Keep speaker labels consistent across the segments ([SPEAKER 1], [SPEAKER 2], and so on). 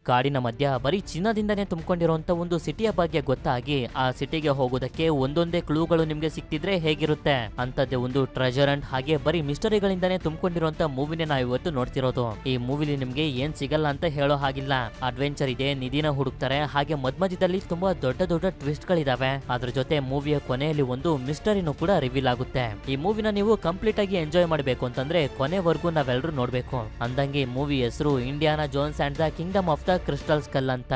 [SPEAKER 1] ಕಾಡಿನ ಮಧ್ಯ ಬರೀ ಚಿನ್ನದಿಂದನೇ ತುಂಬಿಕೊಂಡಿರುವಂತ ಒಂದು ಸಿಟಿಯ ಬಗ್ಗೆ ಗೊತ್ತಾಗಿ ಆ ಸಿಟಿಗೆ ಹೋಗೋದಕ್ಕೆ ಒಂದೊಂದೇ ಕ್ಲೂಗಳು ನಿಮ್ಗೆ ಸಿಕ್ತಿದ್ರೆ ಹೇಗಿರುತ್ತೆ ಅಂತದ್ದೇ ಒಂದು ಟ್ರೆಜರ್ ಅಂಡ್ ಹಾಗೆ ಬರೀ ಮಿಸ್ಟರಿಗಳಿಂದಾನೇ ತುಂಬಿಕೊಂಡಿರುವಂತ ಮೂವಿನೇ ನಾವು ಇವತ್ತು ನೋಡ್ತಿರೋದು. ಈ ಮೂವಿಲಿ ನಿಮ್ಗೆ ಏನ್ ಸಿಗಲ್ಲ ಅಂತ ಹೇಳೋ ಹಾಗಿಲ್ಲ. ಅಡ್ವೆಂಚರ್ ಇದೆ, ನಿಧಿನ ಹುಡುಕ್ತಾರೆ, ಹಾಗೆ ಮಧ್ಯದಲ್ಲಿ ತುಂಬಾ ದೊಡ್ಡ ದೊಡ್ಡ ಟ್ವಿಸ್ಟ್ ಗಳಿದಾವೆ. ಅದ್ರ ಜೊತೆ ಮೂವಿಯ ಕೊನೆಯಲ್ಲಿ ಒಂದು ಮಿಸ್ಟರಿನೂ ಕೂಡ ರಿವೀಲ್ ಆಗುತ್ತೆ. ಈ ಮೂವಿನ ನೀವು ಕಂಪ್ಲೀಟ್ ಆಗಿ ಎಂಜಾಯ್ ಮಾಡಬೇಕು ಅಂತಂದ್ರೆ ಕೊನೆವರೆಗೂ ನಾವೆಲ್ಲರೂ ನೋಡ್ಬೇಕು. ಅಂದಂಗೆ ಮೂವಿ ಹೆಸರು Indiana Jones and the Kingdom of the crystal skull ಅಂತ.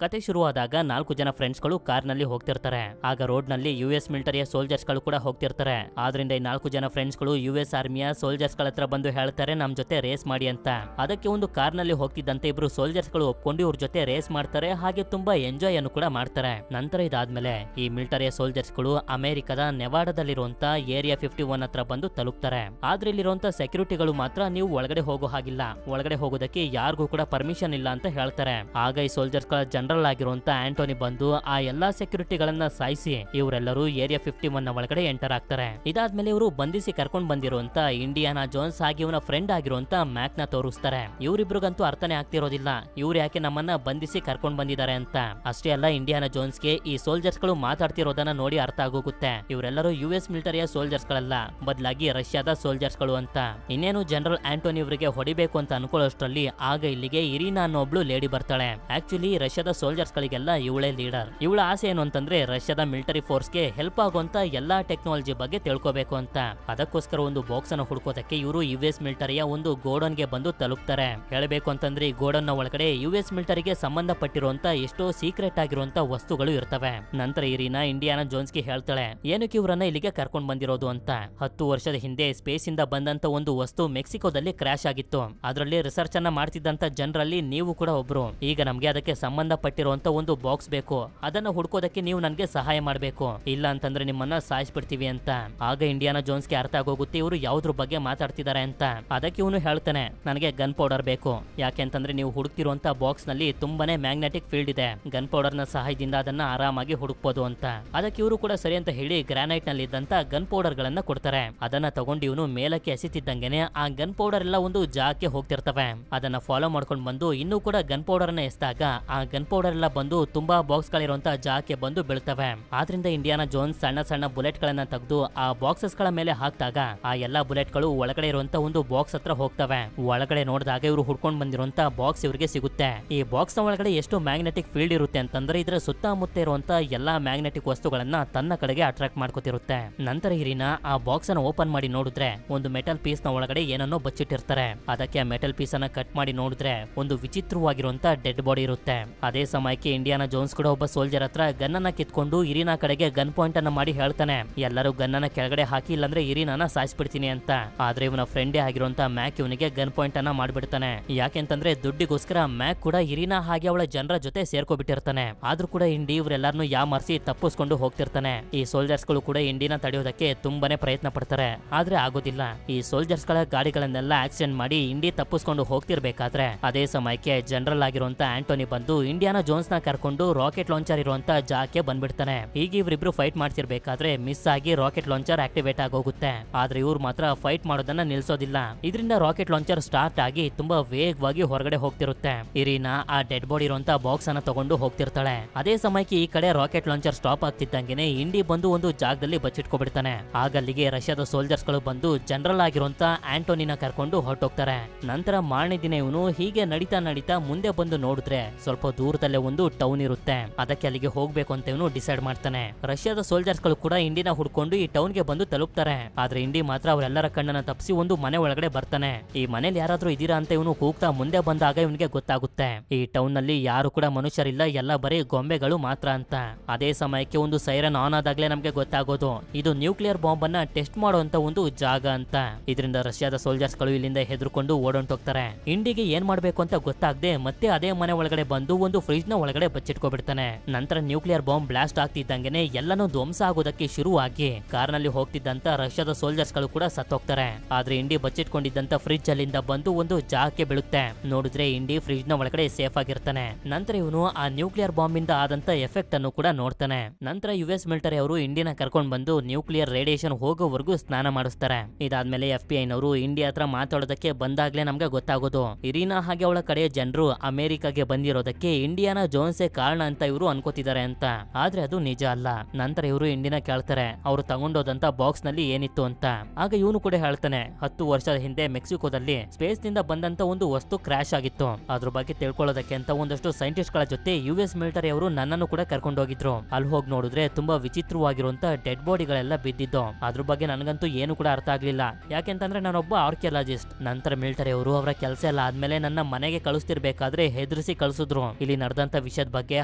[SPEAKER 1] ಕತೆ ಶುರುವಾದಾಗ 4 ಜನ ಫ್ರೆಂಡ್ಸ್ಗಳು ಕಾರ್ನಲ್ಲಿ ಹೋಗ್ತಿರ್ತಾರೆ. ಆಗ ರೋಡ್ ನಲ್ಲಿ US ಮಿಲಿಟರಿಯ ಸೋಲ್ಜರ್ಸ್ ಗಳು ಕೂಡ ಹೋಗ್ತಿರ್ತಾರೆ. ಆದ್ರಿಂದ ಈ 4 ಜನ ಫ್ರೆಂಡ್ಸ್ಗಳು US ಆರ್ಮಿಯ ಸೋಲ್ಜರ್ಸ್ ಗಳ ಹತ್ರ ಬಂದು ಹೇಳ್ತಾರೆ ನಮ್ ಜೊತೆ ರೇಸ್ ಮಾಡಿ ಅಂತ. ಅದಕ್ಕೆ ಒಂದು ಕಾರ್ನಲ್ಲಿ ಹೋಗ್ತಿದ್ದಂತೆ ಇಬ್ರು ಸೋಲ್ಜರ್ಸ್ ಗಳು ಒಪ್ಕೊಂಡು ಇವ್ರ ಜೊತೆ ರೇಸ್ ಮಾಡ್ತಾರೆ, ಹಾಗೆ ತುಂಬಾ ಎಂಜಾಯ್ ಅನ್ನು ಕೂಡ ಮಾಡ್ತಾರೆ. ನಂತರ ಇದಾದ್ಮೇಲೆ ಈ ಮಿಲಿಟರಿಯ ಸೋಲ್ಜರ್ಸ್ ಗಳು ಅಮೆರಿಕದ ನೆವಾಡದಲ್ಲಿರುವಂತ ಏರಿಯಾ 51 ಹತ್ರ ಬಂದು ತಲುಪ್ತಾರೆ. ಆದ್ರೆ ಇಲ್ಲಿರುವಂತ ಸೆಕ್ಯೂರಿಟಿಗಳು ಮಾತ್ರ ನೀವು ಒಳಗಡೆ ಹೋಗೋ ಹಾಗಿಲ್ಲ, ಒಳಗಡೆ ಹೋಗೋದಕ್ಕೆ ಯಾರಿಗೂ ಕೂಡ ಪರ್ಮಿಷನ್ ಇಲ್ಲ ಅಂತ ಹೇಳ್ತಾರೆ. ಆಗ ಈ ಸೋಲ್ಜರ್ಸ್ ಗಳ ಜನರಲ್ ಆಗಿರುವಂತ ಆಂಟೋನಿ ಬಂದು ಆ ಎಲ್ಲಾ ಸೆಕ್ಯೂರಿಟಿಗಳನ್ನ ಸಾಯಿಸಿ ಇವರೆಲ್ಲರೂ ಏರಿಯಾ 51 ನ ಒಳಗಡೆ ಎಂಟರ್ ಆಗ್ತಾರೆ. ಇದಾದ್ಮೇಲೆ ಇವರು ಬಂಧಿಸಿ ಕರ್ಕೊಂಡ್ ಬಂದಿರುವಂತ ಇಂಡಿಯಾನಾ ಜೋನ್ಸ್ ಹಾಗೆ ಇವನ ಫ್ರೆಂಡ್ ಆಗಿರುವಂತ ಮ್ಯಾಕ್ ನ ತೋರಿಸ್ತಾರೆ. ಇವರಿಬ್ರಿಗಂತೂ ಅರ್ಥನೇ ಆಗ್ತಿರೋದಿಲ್ಲ ಇವ್ರು ಯಾಕೆ ನಮ್ಮನ್ನ ಬಂಧಿಸಿ ಕರ್ಕೊಂಡ್ ಬಂದಿದ್ದಾರೆ ಅಂತ. ಅಷ್ಟೇ ಅಲ್ಲ, ಇಂಡಿಯಾನಾ ಜೋನ್ಸ್ಗೆ ಈ ಸೋಲ್ಜರ್ಸ್ ಗಳು ಮಾತಾಡ್ತಿರೋದನ್ನ ನೋಡಿ ಅರ್ಥ ಆಗೋಗುತ್ತೆ ಇವರೆಲ್ಲರೂ US ಮಿಲಿಟರಿಯ ಸೋಲ್ಜರ್ಸ್ ಗಳಲ್ಲ, ಬದಲಾಗಿ ರಷ್ಯಾದ ಸೋಲ್ಜರ್ಸ್ ಗಳು ಅಂತ. ಇನ್ನೇನು ಜನರಲ್ ಆಂಟೋನಿ ಇವರಿಗೆ ಹೊಡಿಬೇಕು ಅಂತ ಅನ್ಕೊಳ್ಳೋಷ್ಟ್ರಲ್ಲಿ ಆಗ ಇಲ್ಲಿಗೆ ಇರಿನಾ ಅನ್ನೋ ಒಬ್ಳು ಲೇಡಿ ಬರ್ತಾಳೆ. ಆಕ್ಚುಲಿ ರಷ್ಯಾದ ಸೋಲ್ಜರ್ಸ್ ಗಳಿಗೆಲ್ಲ ಇವಳೇ ಲೀಡರ್. ಇವಳ ಆಸೆ ಏನು ಅಂತಂದ್ರೆ ರಷ್ಯಾದ ಮಿಲಿಟರಿ ಫೋರ್ಸ್ ಗೆ ಹೆಲ್ಪ್ ಆಗುವಂತ ಎಲ್ಲಾ ಟೆಕ್ನಾಲಜಿ ಬಗ್ಗೆ ತಿಳ್ಕೋಬೇಕು ಅಂತ. ಅದಕ್ಕೋಸ್ಕರ ಒಂದು ಬಾಕ್ಸ್ ಅನ್ನು ಹುಡುಕೋದಕ್ಕೆ ಇವರು US ಮಿಲಿಟರಿಯ ಒಂದು ಗೋಡನ್ ಗೆ ಬಂದು ತಲುಪ್ತಾರೆ. ಹೇಳಬೇಕು ಅಂತಂದ್ರೆ ಈ ಗೋಡನ್ ನ ಒಳಗಡೆ US ಮಿಲಿಟರಿಗೆ ಸಂಬಂಧಪಟ್ಟಿರುವಂತ ಎಷ್ಟೋ ಸೀಕ್ರೆಟ್ ಆಗಿರುವಂತ ವಸ್ತುಗಳು ಇರ್ತವೆ. ನಂತರ ಇರಿನಾ ಇಂಡಿಯಾನಾ ಜೋನ್ಸ್ ಗೆ ಹೇಳ್ತಾಳೆ ಏನಕ್ಕೆ ಇವರನ್ನ ಇಲ್ಲಿಗೆ ಕರ್ಕೊಂಡ್ ಬಂದಿರೋದು ಅಂತ. 10 ವರ್ಷದ ಹಿಂದೆ ಸ್ಪೇಸ್ ಇಂದ ಬಂದಂತ ಒಂದು ವಸ್ತು ಮೆಕ್ಸಿಕೋದಲ್ಲಿ ಕ್ರಾಶ್ ಆಗಿತ್ತು. ಅದರಲ್ಲಿ ರಿಸರ್ಚ್ ಅನ್ನ ಮಾಡ್ತಿದ್ದಂತ ಜನರಲ್ಲಿ ನೀವು ಕೂಡ ಒಬ್ರು. ಈಗ ನಮ್ಗೆ ಅದಕ್ಕೆ ಸಂಬಂಧಪಟ್ಟಿರುವಂತ ಒಂದು ಬಾಕ್ಸ್ ಬೇಕು, ಅದನ್ನ ಹುಡ್ಕೋದಕ್ಕೆ ನೀವು ನನ್ಗೆ ಸಹಾಯ ಮಾಡ್ಬೇಕು, ಇಲ್ಲ ಅಂತಂದ್ರೆ ನಿಮ್ಮನ್ನ ಸಾಯಿಸ್ಬಿಡ್ತೀವಿ ಅಂತ. ಆಗ ಇಂಡಿಯಾನಾ ಜೋನ್ಸ್ ಗೆ ಅರ್ಥ ಆಗೋಗುತ್ತೆ ಇವರು ಯಾವ್ದ್ರ ಬಗ್ಗೆ ಮಾತಾಡ್ತಿದ್ದಾರೆ ಅಂತ. ಅದಕ್ಕೆ ಇವನು ಹೇಳ್ತಾನೆ ನನಗೆ ಗನ್ ಪೌಡರ್ ಬೇಕು, ಯಾಕೆ ಅಂತಂದ್ರೆ ನೀವು ಹುಡುಕ್ತಿರುವಂತ ಬಾಕ್ಸ್ ನಲ್ಲಿ ತುಂಬಾನೇ ಮ್ಯಾಗ್ನೆಟಿಕ್ ಫೀಲ್ಡ್ ಇದೆ, ಗನ್ ಪೌಡರ್ ನ ಸಹಾಯದಿಂದ ಅದನ್ನ ಆರಾಮಾಗಿ ಹುಡುಕ್ಬೋದು ಅಂತ. ಅದಕ್ಕೆ ಇವರು ಕೂಡ ಸರಿ ಅಂತ ಹೇಳಿ ಗ್ರಾನೈಟ್ ನಲ್ಲಿ ಇದ್ದಂತ ಗನ್ ಪೌಡರ್ ಗಳನ್ನ ಕೊಡ್ತಾರೆ. ಅದನ್ನ ತಗೊಂಡು ಇವನು ಮೇಲಕ್ಕೆ ಎಸಿತಿದ್ದಂಗೆನೆ ಆ ಗನ್ ಪೌಡರ್ ಎಲ್ಲ ಒಂದು ಜಾಗಕ್ಕೆ ಹೋಗ್ತಿರ್ತವೆ. ಅದನ್ನ ಫಾಲೋ ಮಾಡ್ಕೊಂಡು ಬಂದು ಇನ್ನೂ ಕೂಡ ಗನ್ ಪೌಡರ್ ನ ಎಸ್ದಾಗ ಆ ಗನ್ ಪೌಡರ್ ಎಲ್ಲ ಬಂದು ತುಂಬಾ ಬಾಕ್ಸ್ ಗಳಿರುವಂತ ಜಾಗಕ್ಕೆ ಬಂದು ಬೀಳ್ತವೆ. ಆದ್ರಿಂದ ಇಂಡಿಯಾನಾ ಜೋನ್ಸ್ ಸಣ್ಣ ಸಣ್ಣ ಬುಲೆಟ್ ಗಳನ್ನ ತೆಗೆದು ಆ ಬಾಕ್ಸಸ್ ಗಳ ಮೇಲೆ ಹಾಕಿದಾಗ ಆ ಎಲ್ಲಾ ಬುಲೆಟ್ ಗಳು ಒಳಗಡೆ ಇರುವಂತ ಒಂದು ಬಾಕ್ಸ್ ಹತ್ರ ಹೋಗ್ತವೆ. ಒಳಗಡೆ ನೋಡಿದಾಗ ಇವರು ಹುಡ್ಕೊಂಡ್ ಬಂದಿರುವಂತ ಬಾಕ್ಸ್ ಇವರಿಗೆ ಸಿಗುತ್ತೆ. ಈ ಬಾಕ್ಸ್ ನ ಒಳಗಡೆ ಎಷ್ಟು ಮ್ಯಾಗ್ನೆಟಿಕ್ ಫೀಲ್ಡ್ ಇರುತ್ತೆ ಅಂತಂದ್ರೆ ಇದರ ಸುತ್ತಮುತ್ತ ಇರುವಂತ ಎಲ್ಲಾ ಮ್ಯಾಗ್ನೆಟಿಕ್ ವಸ್ತುಗಳನ್ನ ತನ್ನ ಕಡೆಗೆ ಅಟ್ರಾಕ್ಟ್ ಮಾಡ್ಕೊತಿರುತ್ತೆ. ನಂತರ ಇರಿನಾ ಆ ಬಾಕ್ಸ್ ಅನ್ನು ಓಪನ್ ಮಾಡಿ ನೋಡಿದ್ರೆ ಒಂದು ಮೆಟಲ್ ಪೀಸ್ ನ ಒಳಗಡೆ ಏನನ್ನೋ ಬಚ್ಚಿಟ್ಟಿರ್ತಾರೆ. ಅದಕ್ಕೆ ಆ ಮೆಟಲ್ ಪೀಸ್ ಅನ್ನ ಕಟ್ ಮಾಡಿ ನೋಡಿದ್ರೆ ಒಂದು ವಿಚಿತ್ರವಾಗಿರುವಂತ ಡೆಡ್ ಬಾಡಿ ಇರುತ್ತೆ. ಅದೇ ಸಮಯಕ್ಕೆ ಇಂಡಿಯಾನಾ ಜೋನ್ಸ್ ಕೂಡ ಒಬ್ಬ ಸೋಲ್ಜರ್ ಹತ್ರ ಗನ್ ಅನ್ನ ಕಿತ್ಕೊಂಡು ಇರಿನಾ ಕಡೆಗೆ ಗನ್ ಪಾಯಿಂಟ್ ಅನ್ನ ಮಾಡಿ ಹೇಳ್ತಾನೆ ಎಲ್ಲರೂ ಗನ್ ಅನ್ನ ಕೆಳಗಡೆ ಹಾಕಿ ಇಲ್ಲಾಂದ್ರೆ ಇರಿನಾನ ಸಾಯಿಸ್ಬಿಡ್ತೀನಿ ಅಂತ. ಆದ್ರೆ ಇವನ ಫ್ರೆಂಡೇ ಆಗಿರುವಂತ ಮ್ಯಾಕ್ ಇವನಿಗೆ ಗನ್ ಪಾಯಿಂಟ್ ಅನ್ನ ಮಾಡ್ಬಿಡ್ತಾನೆ. ಯಾಕೆಂತಂದ್ರೆ ದುಡ್ಡಿಗೋಸ್ಕರ ಮ್ಯಾಕ್ ಕೂಡ ಇರಿನಾ ಹಾಗೆ ಅವಳ ಜನರ ಜೊತೆ ಸೇರ್ಕೊಬಿಟ್ಟಿರ್ತಾನೆ. ಆದ್ರೂ ಕೂಡ ಇಂಡಿ ಇವರೆಲ್ಲಾರನ್ನು ಯಾಮಾರಿಸಿ ತಪ್ಪಿಸ್ಕೊಂಡು ಹೋಗ್ತಿರ್ತಾನೆ. ಈ ಸೋಲ್ಜರ್ಸ್ ಗಳು ಕೂಡ ಇಂಡಿನ ತಡೆಯೋದಕ್ಕೆ ತುಂಬಾನೇ ಪ್ರಯತ್ನ ಪಡ್ತಾರೆ, ಆದ್ರೆ ಆಗೋದಿಲ್ಲ. ಈ ಸೋಲ್ಜರ್ಸ್ ಗಳ ಗಾಡಿಗಳನ್ನೆಲ್ಲ ಆಕ್ಸಿಡೆಂಟ್ ಮಾಡಿ ಇಂಡಿ ತಪ್ಪಿಸ್ಕೊಂಡು ಹೋಗ್ತಿರ್ಬೇಕಾದ್ರೆ ಅದೇ ಸಮಯಕ್ಕೆ ಜನರಲ್ ಆಗಿರುವಂತ ಆಂಟೋನಿ ಬಂದು ಇಂಡಿಯಾನಾ ಜೋನ್ಸ್ ನ ಕರ್ಕೊಂಡು ರಾಕೆಟ್ ಲಾಂಚರ್ ಇರುವಂತ ಜಾಗಕ್ಕೆ ಬಂದ್ಬಿಡ್ತಾನೆ. ಈಗ ಇವರಿಬ್ರು ಫೈಟ್ ಮಾಡ್ತಿರ್ಬೇಕಾದ್ರೆ ಮಿಸ್ ಆಗಿ ರಾಕೆಟ್ ಲಾಂಚರ್ ಆಕ್ಟಿವೇಟ್ ಆಗೋಗುತ್ತೆ. ಆದ್ರೆ ಇವ್ರು ಮಾತ್ರ ಫೈಟ್ ಮಾಡೋದನ್ನ ನಿಲ್ಸೋದಿಲ್ಲ. ಇದರಿಂದ ರಾಕೆಟ್ ಲಾಂಚರ್ ಸ್ಟಾರ್ಟ್ ಆಗಿ ತುಂಬಾ ವೇಗವಾಗಿ ಹೊರಗಡೆ ಹೋಗ್ತಿರುತ್ತೆ. ಇರಿನಾ ಆ ಡೆಡ್ ಬಾಡಿ ಇರುವಂತ ಬಾಕ್ಸ್ ಅನ್ನ ತಗೊಂಡು ಹೋಗ್ತಿರ್ತಾಳೆ. ಅದೇ ಸಮಯಕ್ಕೆ ಈ ಕಡೆ ರಾಕೆಟ್ ಲಾಂಚರ್ ಸ್ಟಾಪ್ ಆಗ್ತಿದ್ದಂಗೆನೆ ಇಂಡಿ ಬಂದು ಒಂದು ಜಾಗದಲ್ಲಿ ಬಚ್ಚಿಟ್ಕೊಬಿಡ್ತಾನೆ. ಆಗ ಅಲ್ಲಿಗೆ ರಷ್ಯಾದ ಸೋಲ್ಜರ್ಸ್ ಗಳು ಬಂದು ಜನರಲ್ ಆಗಿರುವಂತ ಆಂಟೋನಿನ ಕರ್ಕೊಂಡು ಹೊರಟೋಗ್ತಾರೆ. ನಂತರ ಮಾರನೇ ದಿನ ಇವನು ಹೀಗೆ ನಡೀತಾ ನಡೀತಾ ಮುಂದೆ ಬಂದು ನೋಡಿದ್ರೆ ಸ್ವಲ್ಪ ದೂರದಲ್ಲೇ ಒಂದು ಟೌನ್ ಇರುತ್ತೆ. ಅದಕ್ಕೆ ಅಲ್ಲಿಗೆ ಹೋಗ್ಬೇಕು ಅಂತ ಇವನು ಡಿಸೈಡ್ ಮಾಡ್ತಾನೆ. ರಷ್ಯಾದ ಸೋಲ್ಜರ್ಸ್ ಗಳು ಕೂಡ ಇಂಡಿನ ಹುಡ್ಕೊಂಡು ಈ ಟೌನ್ ಗೆ ಬಂದು ತಲುಪ್ತಾರೆ. ಆದ್ರೆ ಇಂಡಿ ಮಾತ್ರ ಅವರೆಲ್ಲರ ಕಣ್ಣನ್ನ ತಪ್ಪಿಸಿ ಒಂದು ಮನೆ ಒಳಗಡೆ ಬರ್ತಾನೆ. ಈ ಮನೇಲಿ ಯಾರಾದ್ರೂ ಇದೀರಾ ಅಂತ ಇವನು ಕೂಗ್ತಾ ಮುಂದೆ ಬಂದಾಗ ಇವನಿಗೆ ಗೊತ್ತಾಗುತ್ತೆ ಈ ಟೌನ್ ನಲ್ಲಿ ಯಾರು ಕೂಡ ಮನುಷ್ಯರಿಲ್ಲ, ಎಲ್ಲ ಬರೀ ಗೊಂಬೆಗಳು ಮಾತ್ರ ಅಂತ. ಅದೇ ಸಮಯಕ್ಕೆ ಒಂದು ಸೈರನ್ ಆನ್ ಆದಾಗ್ಲೇ ನಮ್ಗೆ ಗೊತ್ತಾಗೋದು ಇದು ನ್ಯೂಕ್ಲಿಯರ್ ಬಾಂಬ್ ಅನ್ನ ಟೆಸ್ಟ್ ಮಾಡುವಂತ ಒಂದು ಜಾಗ ಅಂತ. ಇದರಿಂದ ರಷ್ಯಾದ ಸೋಲ್ಜರ್ಸ್ ಗಳು ಇಲ್ಲಿಂದ ಹೆದರ್ಕೊಂಡು ಓಡೊಂಟೋಗ್ತಾರೆ. ಇಂಡಿಗೆ ಏನ್ ಮಾಡ್ಬೇಕು ಅಂತ ಗೊತ್ತಾಗದೆ ಮತ್ತೆ ಅದೇ ಮನೆ ಒಳಗಡೆ ಬಂದು ಒಂದು ಫ್ರಿಜ್ ನ ಒಳಗಡೆ ಬಚ್ಚಿಟ್ಕೊಬಿಡ್ತಾನೆ. ನಂತರ ನ್ಯೂಕ್ಲಿಯರ್ ಬಾಂಬ್ ಬ್ಲಾಸ್ಟ್ ಆಗ್ತಿದ್ದಂಗೆನೆ ಎಲ್ಲಾನು ಧ್ವಂಸ ಆಗೋದಕ್ಕೆ ಶುರುವಾಗಿ ಕಾರ್ನಲ್ಲಿ ಹೋಗ್ತಿದ್ದಂತ ರಷ್ಯಾದ ಸೋಲ್ಜರ್ಸ್ ಗಳು ಕೂಡ ಸತ್ತೋಗ್ತಾರೆ. ಆದ್ರೆ ಇಂಡಿ ಬಚ್ಚಿಟ್ಕೊಂಡಿದ್ದಂತ ಫ್ರಿಜ್ ಅಲ್ಲಿಂದ ಬಂದು ಒಂದು ಜಾಗಕ್ಕೆ ಬೀಳುತ್ತೆ. ನೋಡಿದ್ರೆ ಇಂಡಿ ಫ್ರಿಜ್ ನ ಒಳಗಡೆ ಸೇಫ್ ಆಗಿರ್ತಾನೆ. ನಂತರ ಇವನು ಆ ನ್ಯೂಕ್ಲಿಯರ್ ಬಾಂಬ್ ಇಂದ ಆದಂತ ಎಫೆಕ್ಟ್ ಅನ್ನು ಕೂಡ ನೋಡ್ತಾನೆ. ನಂತರ US ಮಿಲಿಟರಿ ಅವರು ಇಂಡಿಯಾ ಕರ್ಕೊಂಡ್ ಬಂದು ನ್ಯೂಕ್ಲಿಯರ್ ರೇಡಿಯೇಷನ್ ಹೋಗೋವರೆಗೂ ಸ್ನಾನ ಮಾಡಿಸ್ತಾರೆ. ಇದಾದ್ಮೇಲೆ FBI ನವರು ಇಂಡಿಯಾ ಹತ್ರ ಮಾತಾಡೋದಕ್ಕೆ ಬಂದಾಗ್ಲೇ ನಮ್ಗೆ ಗೊತ್ತಾಗೋದು ಇರಿನಾ ಹಾಗೆ ಅವಳ ಕಡೆಯ ಜನರು ಅಮೆರಿಕಾಗೆ ಬಂದಿರೋದಕ್ಕೆ ಇಂಡಿಯಾನ ಜೋನ್ಸೇ ಕಾರಣ ಅಂತ ಇವರು ಅನ್ಕೋತಿದ್ದಾರೆ ಅಂತ. ಆದ್ರೆ ಅದು ನಿಜ ಅಲ್ಲ. ನಂತರ ಇವರು ಇಂಡಿಯಾ ಕೇಳ್ತಾರೆ ಅವರು ತಗೊಂಡೋದಂತ ಬಾಕ್ಸ್ ನಲ್ಲಿ ಏನಿತ್ತು ಅಂತ. ಆಗ ಇವನು ಕೂಡ ಹೇಳ್ತಾನೆ 10 ವರ್ಷದ ಹಿಂದೆ ಮೆಕ್ಸಿಕೋದಲ್ಲಿ ಸ್ಪೇಸ್ ನಿಂದ ಬಂದಂತ ಒಂದು ವಸ್ತು ಕ್ರಾಶ್ ಆಗಿತ್ತು. ಅದ್ರ ಬಗ್ಗೆ ತಿಳ್ಕೊಳ್ಳೋದಕ್ಕೆ ಅಂತ ಒಂದಷ್ಟು ಸೈಂಟಿಸ್ಟ್ ಗಳ ಜೊತೆ US ಮಿಲಿಟರಿ ಅವರು ನನ್ನನ್ನು ಕೂಡ ಕರ್ಕೊಂಡು ಹೋಗಿದ್ರು. ಅಲ್ಲಿ ಹೋಗಿ ನೋಡಿದ್ರೆ ತುಂಬಾ ವಿಚಿತ್ರವಾಗಿರುವಂತ ಡೆಡ್ ಬಾಡಿಗಳೆಲ್ಲ ಬಿದ್ದಿದ್ದು. ಅದ್ರ ಬಗ್ಗೆ ನನಗಂತೂ ಏನು ಕೂಡ ಅರ್ಥ ಆಗ್ಲಿಲ್ಲ. ಯಾಕೆಂತಂದ್ರೆ ನಾನೊಬ್ಬ ಆರ್ಕಿಯಾಲಜಿಸ್ಟ್. ನಂತರ ಮಿಲಿಟರಿ ಅವರು ಅವರ ಕೆಲಸ ಎಲ್ಲ ಆದ್ಮೇಲೆ ನನ್ನ ಮನೆಗೆ ಕಳಿಸ್ತಿರ್ಬೇಕಾದ್ರೆ ಹೆದರಿಸಿ ಕಳಿಸಿದ್ರು. ಇಲ್ಲಿ ನಡೆದಂತ ವಿಷಯದ ಬಗ್ಗೆ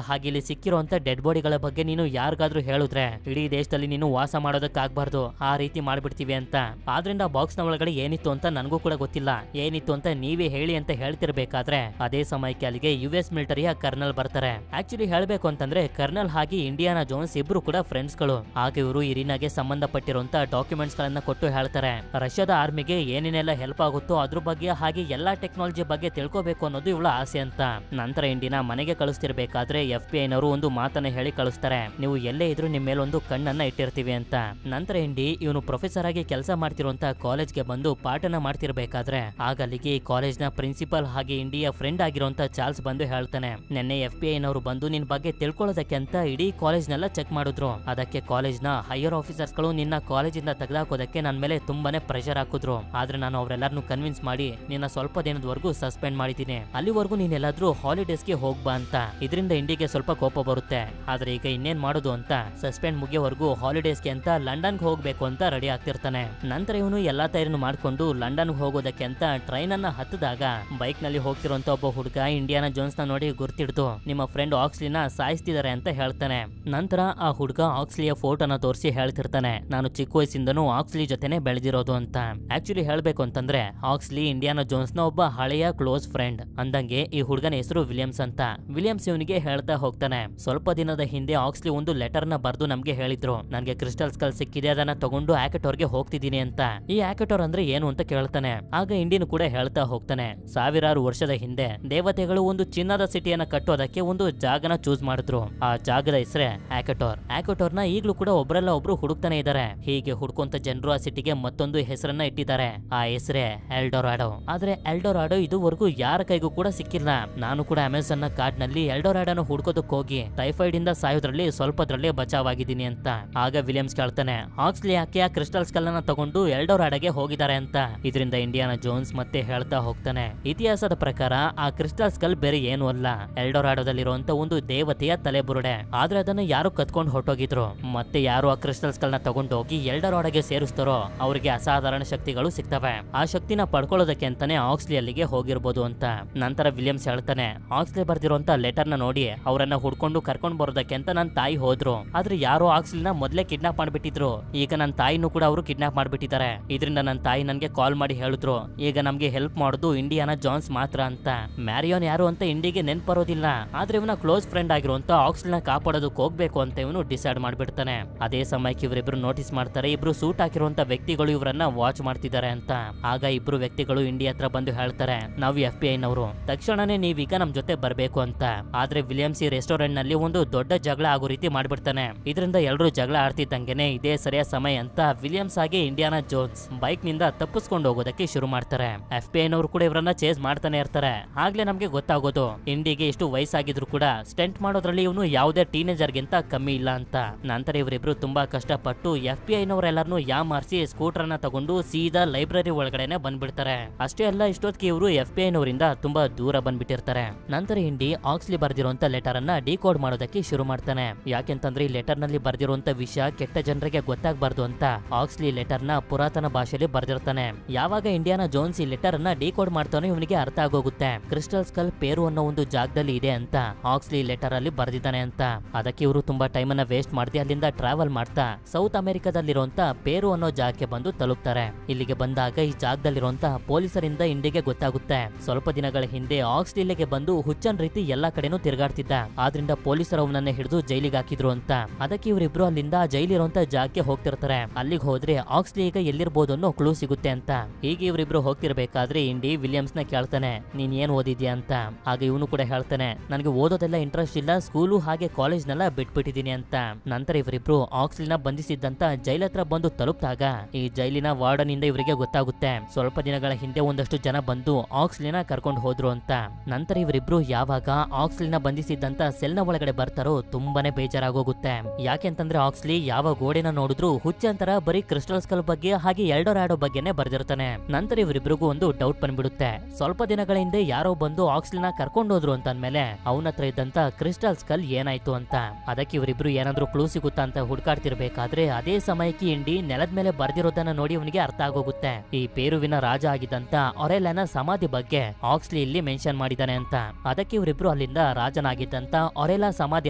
[SPEAKER 1] ಹಾಗೆ ಇಲ್ಲಿ ಸಿಕ್ಕಿರುವಂತ ಡೆಡ್ ಬಾಡಿಗಳ ಬಗ್ಗೆ ನೀನು ಯಾರಿಗಾದ್ರೂ ಹೇಳಿದ್ರೆ ಇಡೀ ದೇಶದಲ್ಲಿ ನೀನು ವಾಸ ಮಾಡೋದಕ್ಕಾಗಬಾರ್ದು, ಆ ರೀತಿ ಮಾಡ್ಬಿಡ್ತೀವಿ ಅಂತ. ಆದ್ರಿಂದ ಬಾಕ್ಸ್ ನ ಒಳಗಡೆ ಏನಿತ್ತು ಅಂತ ನನಗೂ ಕೂಡ ಗೊತ್ತಿಲ್ಲ, ಏನಿತ್ತು ಅಂತ ನೀವೇ ಹೇಳಿ ಅಂತ ಹೇಳ್ತಿರ್ಬೇಕಾದ್ರೆ ಅದೇ ಸಮಯಕ್ಕೆ ಅಲ್ಲಿಗೆ US ಮಿಲಿಟರಿಯ ಕರ್ನಲ್ ಬರ್ತಾರೆ. ಆಕ್ಚುಲಿ ಹೇಳ್ಬೇಕು ಅಂತಂದ್ರೆ ಕರ್ನಲ್ ಹಾಗೆ ಇಂಡಿಯಾನಾ ಜೋನ್ಸ್ ಇಬ್ರು ಕೂಡ ಫ್ರೆಂಡ್ಸ್ ಗಳು. ಆಗ ಇವರು ಇರಿನಾಗೆ ಸಂಬಂಧಪಟ್ಟಿರುವಂತ ಡಾಕ್ಯುಮೆಂಟ್ಸ್ ಗಳನ್ನ ಕೊಟ್ಟು ಹೇಳ್ತಾರೆ ರಷ್ಯಾದ ಆರ್ಮಿಗೆ ಏನೇನೆಲ್ಲ ಹೆಲ್ಪ್ ಆಗುತ್ತೋ ಅದ್ರ ಬಗ್ಗೆ ಹಾಗೆ ಎಲ್ಲಾ ಟೆಕ್ನಾಲಜಿ ಬಗ್ಗೆ ತಿಳ್ಕೋಬೇಕು ಅನ್ನೋದು ಇವಳ ಆಸೆ ಅಂತ. ನಂತರ ಇಂಡಿಯಾ ಮನೆಗೆ ಕಳಿಸ್ತಿರ್ಬೇಕಾದ್ರೆ FBI ನವರು ಒಂದು ಮಾತನ್ನ ಹೇಳಿ ಕಳಿಸ್ತಾರೆ, ನೀವು ಎಲ್ಲೇ ಇದ್ರು ನಿಮ್ ಮೇಲೆ ಒಂದು ಕಣ್ಣನ್ನ ಇಟ್ಟಿರ್ತೀವಿ ಅಂತ. ನಂತರ ಇಂಡಿ ಇವನು ಪ್ರೊಫೆಸರ್ ಆಗಿ ಕೆಲಸ ಮಾಡ್ತಿರುವಂತ ಕಾಲೇಜ್ಗೆ ಬಂದು ಪಾಠನ ಮಾಡ್ತಿರ್ಬೇಕಾದ್ರೆ ಆಗ ಅಲ್ಲಿಗೆ ಈ ಕಾಲೇಜ್ ನ ಪ್ರಿನ್ಸಿಪಲ್ ಹಾಗೆ ಇಂಡಿಯಾ ಫ್ರೆಂಡ್ ಆಗಿರುವಂತ ಚಾರ್ಲ್ಸ್ ಬಂದು ಹೇಳ್ತಾನೆ, ನೆನ್ನೆ FBI ನವರು ಬಂದು ನಿನ್ ಬಗ್ಗೆ ತಿಳ್ಕೊಳ್ಳೋದಕ್ಕೆ ಅಂತ ಇಡೀ ಕಾಲೇಜ್ ನೆಲ್ಲ ಚೆಕ್ ಮಾಡಿದ್ರು. ಅದಕ್ಕೆ ಕಾಲೇಜ್ ನ ಹೈಯರ್ ಆಫೀಸರ್ಸ್ ಗಳು ನಿನ್ನ ಕಾಲೇಜ್ ಇಂದ ತೆಗೆದಾಕೋದಕ್ಕೆ ನನ್ ಮೇಲೆ ತುಂಬಾನೇ ಪ್ರೆಷರ್ ಹಾಕಿದ್ರು. ಆದ್ರೆ ನಾನು ಅವರೆಲ್ಲರನ್ನು ಕನ್ವಿನ್ಸ್ ಮಾಡಿ ನಿನ್ನ ಸ್ವಲ್ಪ ದಿನದವರೆಗೂ ಸಸ್ಪೆಂಡ್ ಮಾಡಿದ್ದೀನಿ. ಅಲ್ಲಿವರೆಗೂ ನೀನ್ ಎಲ್ಲಾದ್ರೂ ಹಾಲಿಡೇಸ್ಗೆ ಹೋಗ್ಬಾ ಅಂತ. ಇದರಿಂದ ಇಂಡಿಗೆ ಸ್ವಲ್ಪ ಕೋಪ ಬರುತ್ತೆ. ಆದ್ರೆ ಈಗ ಇನ್ನೇನ್ ಮಾಡೋದು ಅಂತ ಸಸ್ಪೆಂಡ್ ಮುಗಿಯೋವರೆಗೂ ಹಾಲಿಡೇಸ್ಗೆ ಅಂತ ಲಂಡನ್ಗೆ ಹೋಗ್ಬೇಕು ಅಂತ ರೆಡಿ ಆಗ್ತಿರ್ತಾನೆ. ನಂತರ ಇವನು ಎಲ್ಲಾ ತಯಾರಿಯನ್ನು ಮಾಡ್ಕೊಂಡು ಲಂಡನ್ ಹೋಗೋದಕ್ಕೆ ಅಂತ ಟ್ರೈನ್ ಅನ್ನ ಹತ್ತಿದಾಗ ಬೈಕ್ ನಲ್ಲಿ ಹೋಗ್ತಿರುವಂತ ಒಬ್ಬ ಹುಡುಗ ಇಂಡಿಯಾನಾ ಜೋನ್ಸ್ ನ ನೋಡಿ ಗುರ್ತಿಡ್ದು ನಿಮ್ಮ ಫ್ರೆಂಡ್ ಆಕ್ಸ್ಲಿನ ಸಾಯಿಸ್ತಿದ್ದಾರೆ ಅಂತ ಹೇಳ್ತಾನೆ. ನಂತರ ಆ ಹುಡುಗ ಆಕ್ಸ್ಲಿಯ ಫೋಟೋನ ತೋರಿಸಿ ಹೇಳ್ತಿರ್ತಾನೆ, ನಾನು ಚಿಕ್ಕ ವಯಸ್ಸಿಂದನೂ ಆಕ್ಸ್ಲಿ ಜೊತೆನೆ ಬೆಳೆದಿರೋದು ಅಂತ. ಆಕ್ಚುಲಿ ಹೇಳ್ಬೇಕು ಅಂತಂದ್ರೆ ಆಕ್ಸ್ಲಿ ಇಂಡಿಯಾನಾ ಜೋನ್ಸ್ ನ ಒಬ್ಬ ಹಳೆಯ ಕ್ಲೋಸ್ ಫ್ರೆಂಡ್. ಅಂದಂಗೆ ಈ ಹುಡುಗನ ಹೆಸರು ವಿಲಿಯಮ್ಸ್ ಅಂತ. ವಿಲಿಯಮ್ಸ್ ಇವನಿಗೆ ಹೇಳ್ತಾ ಹೋಗ್ತಾನೆ, ಸ್ವಲ್ಪ ದಿನದ ಹಿಂದೆ ಆಕ್ಸ್ಲಿ ಒಂದು ಲೆಟರ್ ನ ಬರ್ದು ನಮ್ಗೆ ಹೇಳಿದ್ರು, ನನ್ಗೆ ಕ್ರಿಸ್ಟಲ್ ಸ್ಕಲ್ ಸಿಕ್ಕಿದೆ, ಅದನ್ನ ತಗೊಂಡು ಆಕೆಟೋರ್ಗೆ ಹೋಗ್ತಿದ್ದೀನಿ ಅಂತ. ಈ ಆಕೆಟೋರ್ ಅಂದ್ರೆ ಏನು ಅಂತ ಕೇಳ್ತಾನೆ. ಆಗ ಇಂಡಿಯನ್ ಕೂಡ ಹೇಳ್ತಾ ಹೋಗ್ತಾನೆ, ಸಾವಿರಾರು ವರ್ಷದ ಹಿಂದೆ ದೇವತೆಗಳು ಒಂದು ಚಿನ್ನದ ಸಿಟಿಯನ್ನ ಕಟ್ಟೋದಕ್ಕೆ ಒಂದು ಜಾಗನ ಚೂಸ್ ಮಾಡಿದ್ರು. ಆ ಜಾಗದ ಹೆಸರೇ ಆಕೆಟೋರ್. ಆಕೆಟೋರ್ ನ ಈಗ್ಲೂ ಕೂಡ ಒಬ್ರಲ್ಲ ಒಬ್ರು ಹುಡುಕ್ತಾನೆ ಇದ್ದಾರೆ. ಹೀಗೆ ಹುಡ್ಕೊಂತ ಜನರು ಆ ಸಿಟಿಗೆ ಮತ್ತೊಂದು ಹೆಸರನ್ನ ಇಟ್ಟಿದ್ದಾರೆ. ಆ ಹೆಸರೇ ಎಲ್ಡೋರಾಡೋ. ಆದ್ರೆ ಎಲ್ಡೋರಾಡೋ ಇದುವರೆಗೂ ಯಾರ ಕೈಗೂ ಕೂಡ ಸಿಕ್ಕಿಲ್ಲ. ನಾನು ಕೂಡ ಅಮೆಜಾನ್ ನ ಕಾಡ್ ನಲ್ಲಿ ಎಲ್ಡೋರಾಡೋನ ಹುಡ್ಕೋದಕ್ಕೆ ಹೋಗಿ ಟೈಫಾಯ್ಡ್ ಇಂದ ಸಾಯೋದ್ರಲ್ಲಿ ಸ್ವಲ್ಪದ್ರಲ್ಲೇ ಬಚಾವಾಗಿದ್ದೀನಿ ಅಂತ. ಆಗ ವಿಲಿಯಮ್ಸ್ ಕೇಳ್ತಾನೆ, ಆಕ್ಸ್ಲಿ ಯಾಕೆ ಆ ಕ್ರಿಸ್ಟಲ್ ಸ್ಕಲ್ ಅನ್ನ ತಗೊಂಡು ಎಲ್ಡೋರಾಡೋಗೆ ಹೋಗಿದ್ದಾರೆ ಅಂತ. ಇದರಿಂದ ಇಂಡಿಯಾನಾ ಜೋನ್ಸ್ ಮತ್ತೆ ಹೇಳ್ತಾ ಹೋಗ್ತಾನೆ, ಇತಿಹಾಸದ ಪ್ರಕಾರ ಆ ಕ್ರಿಸ್ಟಲ್ ಸ್ಕಲ್ ಬೇರೆ ಏನು ಅಲ್ಲ, ಎಲ್ಡೋರಾಡೋದಲ್ಲಿರುವಂತ ಒಂದು ದೇವತೆಯ ತಲೆಬುರುಡೆ. ಆದ್ರೆ ಅದನ್ನ ಯಾರು ಕತ್ಕೊಂಡು ಹೊರಟೋಗಿದ್ರು. ಮತ್ತೆ ಯಾರು ಆ ಕ್ರಿಸ್ಟಲ್ ಸ್ಕಲ್ ನ ತಗೊಂಡು ಹೋಗಿ ಎಲ್ಡೋರಾಡೋಗೆ ಸೇರಿಸ್ತಾರೋ ಅವರಿಗೆ ಅಸಾಧಾರಣ ಶಕ್ತಿಗಳು ಸಿಗ್ತವೆ. ಆ ಶಕ್ತಿನ ಪಡ್ಕೊಳ್ಳೋದಕ್ಕೆ ಅಂತಾನೆ ಆಕ್ಸ್ಲಿ ಅಲ್ಲಿಗೆ ಹೋಗಿರ್ಬೋದು ಅಂತ. ನಂತರ ವಿಲಿಯಮ್ಸ್ ಹೇಳ್ತಾನೆ, ಆಕ್ಸ್ಲಿ ಬರ್ದಿರುವಂತ ಲೆಟರ್ ನ ನೋಡಿ ಅವರನ್ನ ಹುಡ್ಕೊಂಡು ಕರ್ಕೊಂಡ್ ಬರೋದಕ್ಕೆ ಅಂತ ನನ್ನ ತಾಯಿ ಹೋದ್ರು. ಆದ್ರೆ ಯಾರೋ ಆಕ್ಸ್ಲಿನ ಮೊದ್ಲೇ ಕಿಡ್ನಾಪ್ ಮಾಡ್ಬಿಟ್ಟಿದ್ರು. ಈಗ ನನ್ನ ತಾಯಿನೂ ಕೂಡ ಅವರು ಕಿಡ್ನಾಪ್ ಮಾಡ್ಬಿಟ್ಟಿದ್ದಾರೆ. ಇದರಿಂದ ನನ್ನ ತಾಯಿ ನನ್ಗೆ ಕಾಲ್ ಮಾಡಿ ಹೇಳಿದ್ರು, ಈಗ ನಮ್ಗೆ ಹೆಲ್ಪ್ ಮಾಡೋದು ಇಂಡಿಯಾನಾ ಜಾನ್ಸ್ ಮಾತ್ರ ಅಂತ. ಮ್ಯಾರಿಯೋನ್ ಯಾರು ಅಂತ ಇಂಡಿಗೆ ನೆನ್ಪರೋದಿಲ್ಲ. ಆದ್ರೆ ಇವನ ಕ್ಲೋಸ್ ಫ್ರೆಂಡ್ ಆಗಿರುವಂತ ಆಕ್ಸ್ಲಿನ ಕಾಪಾಡೋದಕ್ಕೆ ಹೋಗ್ಬೇಕು ಅಂತ ಇವನು ಡಿಸೈಡ್ ಮಾಡ್ಬಿಡ್ತಾನೆ. ಅದೇ ಸಮಯಕ್ಕೆ ಇವರಿಬ್ರು ನೋಟಿಸ್ ಮಾಡ್ತಾರೆ, ಇಬ್ರು ಸೂಟ್ ಹಾಕಿರುವಂತ ವ್ಯಕ್ತಿಗಳು ಇವರನ್ನ ವಾಚ್ ಮಾಡ್ತಿದ್ದಾರೆ ಅಂತ. ಆಗ ಇಬ್ರು ವ್ಯಕ್ತಿಗಳು ಇಂಡಿಯಾ ಹತ್ರ ಬಂದು ಹೇಳ್ತಾರೆ, ನಾವು FBI ನವರು, ತಕ್ಷಣನೇ ನೀವೀಗ ನಮ್ ಜೊತೆ ಬರ್ಬೇಕು ಅಂತ. ಆದ್ರೆ ವಿಲಿಯಮ್ಸ್ ಈ ರೆಸ್ಟೋರೆಂಟ್ ನಲ್ಲಿ ಒಂದು ದೊಡ್ಡ ಜಗಳ ಆಗೋ ರೀತಿ ಮಾಡ್ಬಿಡ್ತಾನೆ. ಇದರಿಂದ ಎಲ್ಲರೂ ಜಗಳ ಆಡ್ತಿದ್ದಂಗೆನೆ ಇದೇ ಸರಿಯಾದ ಸಮಯ ಅಂತ ವಿಲಿಯಮ್ಸ್ ಹಾಗೆ ಇಂಡಿಯಾನಾ ಜೋನ್ಸ್ ಬೈಕ್ ನಿಂದ ತಪ್ಪಿಸ್ಕೊಂಡು ಹೋಗೋದಕ್ಕೆ ಶುರು ಮಾಡ್ತಾರೆ. FBI ನವರು ಕೂಡ ಇವರನ್ನ ಚೇಸ್ ಮಾಡ್ತಾನೆ ಇರ್ತಾರೆ. ಆಗ್ಲೇ ನಮ್ಗೆ ಗೊತ್ತಾಗೋದು ಇಂಡಿಗೆ ಇಷ್ಟು ವಯಸ್ಸಾಗಿದ್ರು ಕೂಡ ಸ್ಟೆಂಟ್ ಮಾಡೋದ್ರಲ್ಲಿ ಇವನು ಯಾವುದೇ ಟೀನೇಜರ್ ಗಿಂತ ಕಮ್ಮಿ ಇಲ್ಲ ಅಂತ. ನಂತರ ಇವರಿಬ್ರು ತುಂಬಾ ಕಷ್ಟಪಟ್ಟು FBI ನವರೆಲ್ಲರನ್ನು ಯಾಮಾರಿಸಿ ಸ್ಕೂಟರ್ ನ ತಗೊಂಡು ಸೀದಾ ಲೈಬ್ರರಿ ಒಳಗಡೆನೆ ಬಂದ್ಬಿಡ್ತಾರೆ. ಅಷ್ಟೇ ಅಲ್ಲ, ಇಷ್ಟೊತ್ತಿಗೆ ಇವರು FBI ನವರಿಂದ ತುಂಬಾ ದೂರ ಬಂದ್ಬಿಟ್ಟಿರ್ತಾರೆ. ನಂತರ ಇಂಡಿ ಆಕ್ಸ್ಲಿ ಬರ್ದಿರುವಂತ ಲೆಟರ್ ಅನ್ನ ಡಿಕೋಡ್ ಮಾಡೋದಕ್ಕೆ ಶುರು ಮಾಡ್ತಾನೆ. ಯಾಕೆಂತಂದ್ರೆ ಈ ಲೆಟರ್ ನಲ್ಲಿ ಬರ್ದಿರುವಂತ ವಿಷಯ ಕೆಟ್ಟ ಜನರಿಗೆ ಗೊತ್ತಾಗಬಾರ್ದು ಅಂತ ಆಕ್ಸ್ಲಿ ಲೆಟರ್ ನ ಪುರಾತನ ಭಾಷೆಯಲ್ಲಿ ಬರ್ದಿರ್ತಾನೆ. ಯಾವಾಗ ಇಂಡಿಯಾನಾ ಜೋನ್ಸ್ ಈ ಲೆಟರ್ ಅನ್ನ ಡಿಕೋಡ್ ಮಾಡ್ತಾನೆ ಇವನಿಗೆ ಅರ್ಥ ಆಗೋಗುತ್ತೆ ಕ್ರಿಸ್ಟಲ್ ಸ್ಕಲ್ ಪೇರು ಅನ್ನೋ ಒಂದು ಜಾಗದಲ್ಲಿ ಇದೆ ಅಂತ ಆಕ್ಸ್ಲಿ ಲೆಟರ್ ಅಲ್ಲಿ ಬರ್ದಿದ್ದಾನೆ ಅಂತ. ಅದಕ್ಕೆ ಇವರು ತುಂಬಾ ಟೈಮ್ ಅನ್ನ ವೇಸ್ಟ್ ಮಾಡದೆ ಅಲ್ಲಿಂದ ಟ್ರಾವೆಲ್ ಮಾಡ್ತಾ ಸೌತ್ ಅಮೆರಿಕಾದಲ್ಲಿರುವಂತ ಪೇರು ಅನ್ನೋ ಜಾಗಕ್ಕೆ ಬಂದು ತಲುಪ್ತಾರೆ. ಇಲ್ಲಿಗೆ ಬಂದಾಗ ಈ ಜಾಗದಲ್ಲಿರುವಂತ ಪೊಲೀಸರಿಂದ ಇಂಡಿಗೆ ಗೊತ್ತಾಗುತ್ತೆ ಸ್ವಲ್ಪ ದಿನಗಳ ಹಿಂದೆ ಆಕ್ಸ್ಲಿಗೆ ಬಂದು ಹುಚ್ಚನ್ ರೀತಿ ಎಲ್ಲಾ ಕಡೆನೂ ತಿರುಗಾಡ್ತಿದ್ದ. ಆದ್ರಿಂದ ಪೊಲೀಸರು ಅವನನ್ನ ಹಿಡಿದು ಜೈಲಿಗೆ ಹಾಕಿದ್ರು ಅಂತ. ಅದಕ್ಕೆ ಇವರಿಬ್ರು ಅಲ್ಲಿಂದ ಜೈಲಿರುವಂತ ಜಾಗಕ್ಕೆ ಹೋಗ್ತಿರ್ತಾರೆ. ಅಲ್ಲಿಗೆ ಹೋದ್ರೆ ಆಕ್ಸ್ಲಿ ಈಗ ಎಲ್ಲಿರ್ಬೋದು ಅನ್ನೋ ಕ್ಲೂ ಸಿಗುತ್ತೆ ಅಂತ. ಹೀಗೆ ಇವರಿಬ್ರು ಹೋಗ್ತಿರ್ಬೇಕಾದ್ರೆ ಇಂಡಿ ವಿಲಿಯಮ್ಸ್ ನ ಕೇಳ್ತಾನೆ, ನೀನ್ ಏನ್ ಓದಿದ್ಯಾ ಅಂತ. ಆಗ ಇವನು ಕೂಡ ಹೇಳ್ತಾನೆ, ನನಗೆ ಓದೋದೆಲ್ಲ ಇಂಟ್ರೆಸ್ಟ್ ಇಲ್ಲ, ಸ್ಕೂಲು ಹಾಗೆ ಕಾಲೇಜ್ನೆಲ್ಲ ಬಿಟ್ಬಿಟ್ಟಿದೀನಿ ಅಂತ. ನಂತರ ಇವರಿಬ್ರು ಆಕ್ಸ್ಲಿನ ಬಂಧಿಸಿದ್ದಂತ ಜೈಲ್ ಹತ್ರ ಬಂದು ತಲುಪಿದಾಗ ಈ ಜೈಲಿನ ವಾರ್ಡನ್ ಇಂದ ಇವರಿಗೆ ಗೊತ್ತಾಗುತ್ತೆ ಸ್ವಲ್ಪ ದಿನಗಳ ಹಿಂದೆ ಒಂದಷ್ಟು ಜನ ಬಂದು ಆಕ್ಸ್ಲಿನ ಕರ್ಕೊಂಡು ಹೋದ್ರು ಅಂತ. ನಂತರ ಇವರಿಬ್ರು ಯಾವಾಗ ಆಕ್ಸ್ಲಿನ ಬಂಧಿಸಿದ್ದಂತ ಸೆಲ್ ನ ಒಳಗಡೆ ಬರ್ತಾರೋ ತುಂಬಾನೇ ಬೇಜಾರಾಗೋಗುತ್ತೆ. ಯಾಕೆಂತಂದ್ರೆ ಆಕ್ಸ್ಲಿ ಯಾವ ಗೋಡೆನ ನೋಡಿದ್ರು ಹುಚ್ಚಂತರ ಬರೀ ಕ್ರಿಸ್ಟಲ್ ಸ್ಕಲ್ ಬಗ್ಗೆ ಹಾಗೆ ಎಲ್ಡೋರಾಡೋ ಬಗ್ಗೆನೆ ಬರ್ದಿರ್ತಾನೆ. ನಂತರ ಇವರಿಬ್ರಿಗೂ ಒಂದು ಡೌಟ್ ಬಂದ್ಬಿಡುತ್ತೆ, ಸ್ವಲ್ಪ ದಿನಗಳ ಹಿಂದೆ ಯಾರೋ ಬಂದು ಆಕ್ಸ್ಲಿನ ಕರ್ಕೊಂಡು ಹೋದ್ರು ಅಂತ ಅಂದ್ಮೇಲೆ ಅವನ ಹತ್ರ ಇದ್ದಂತ ಕ್ರಿಸ್ಟಲ್ ಸ್ಕಲ್ ಏನಾಯ್ತು ಅಂತ. ಅದಕ್ಕೆ ಇವರಿಬ್ರು ಏನಾದ್ರೂ ಕ್ಲೂ ಸಿಗುತ್ತಾ ಅಂತ ಹುಡುಕಾಡ್ತಿರ್ಬೇಕಾದ್ರೆ ಅದೇ ಸಮಯಕ್ಕೆ ಇಂಡಿ ನೆಲದ ಮೇಲೆ ಬರ್ದಿರೋದನ್ನ ನೋಡಿ ಅವನಿಗೆ ಅರ್ಥ ಆಗೋಗುತ್ತೆ. ಈ ಪೇರುವಿನ ರಾಜ ಆಗಿದ್ದಂತ ಒರೆಲಾನ ಸಮಾಧಿ ಬಗ್ಗೆ ಆಕ್ಸ್ಲಿ ಇಲ್ಲಿ ಮೆನ್ಷನ್ ಮಾಡಿದಾನೆ ಅಂತ. ಅದಕ್ಕೆ ಇವರಿಬ್ರು ಅಲ್ಲಿಂದ ರಾಜನಾಗಿದ್ದಂತ ಒರೆಲಾ ಸಮಾಧಿ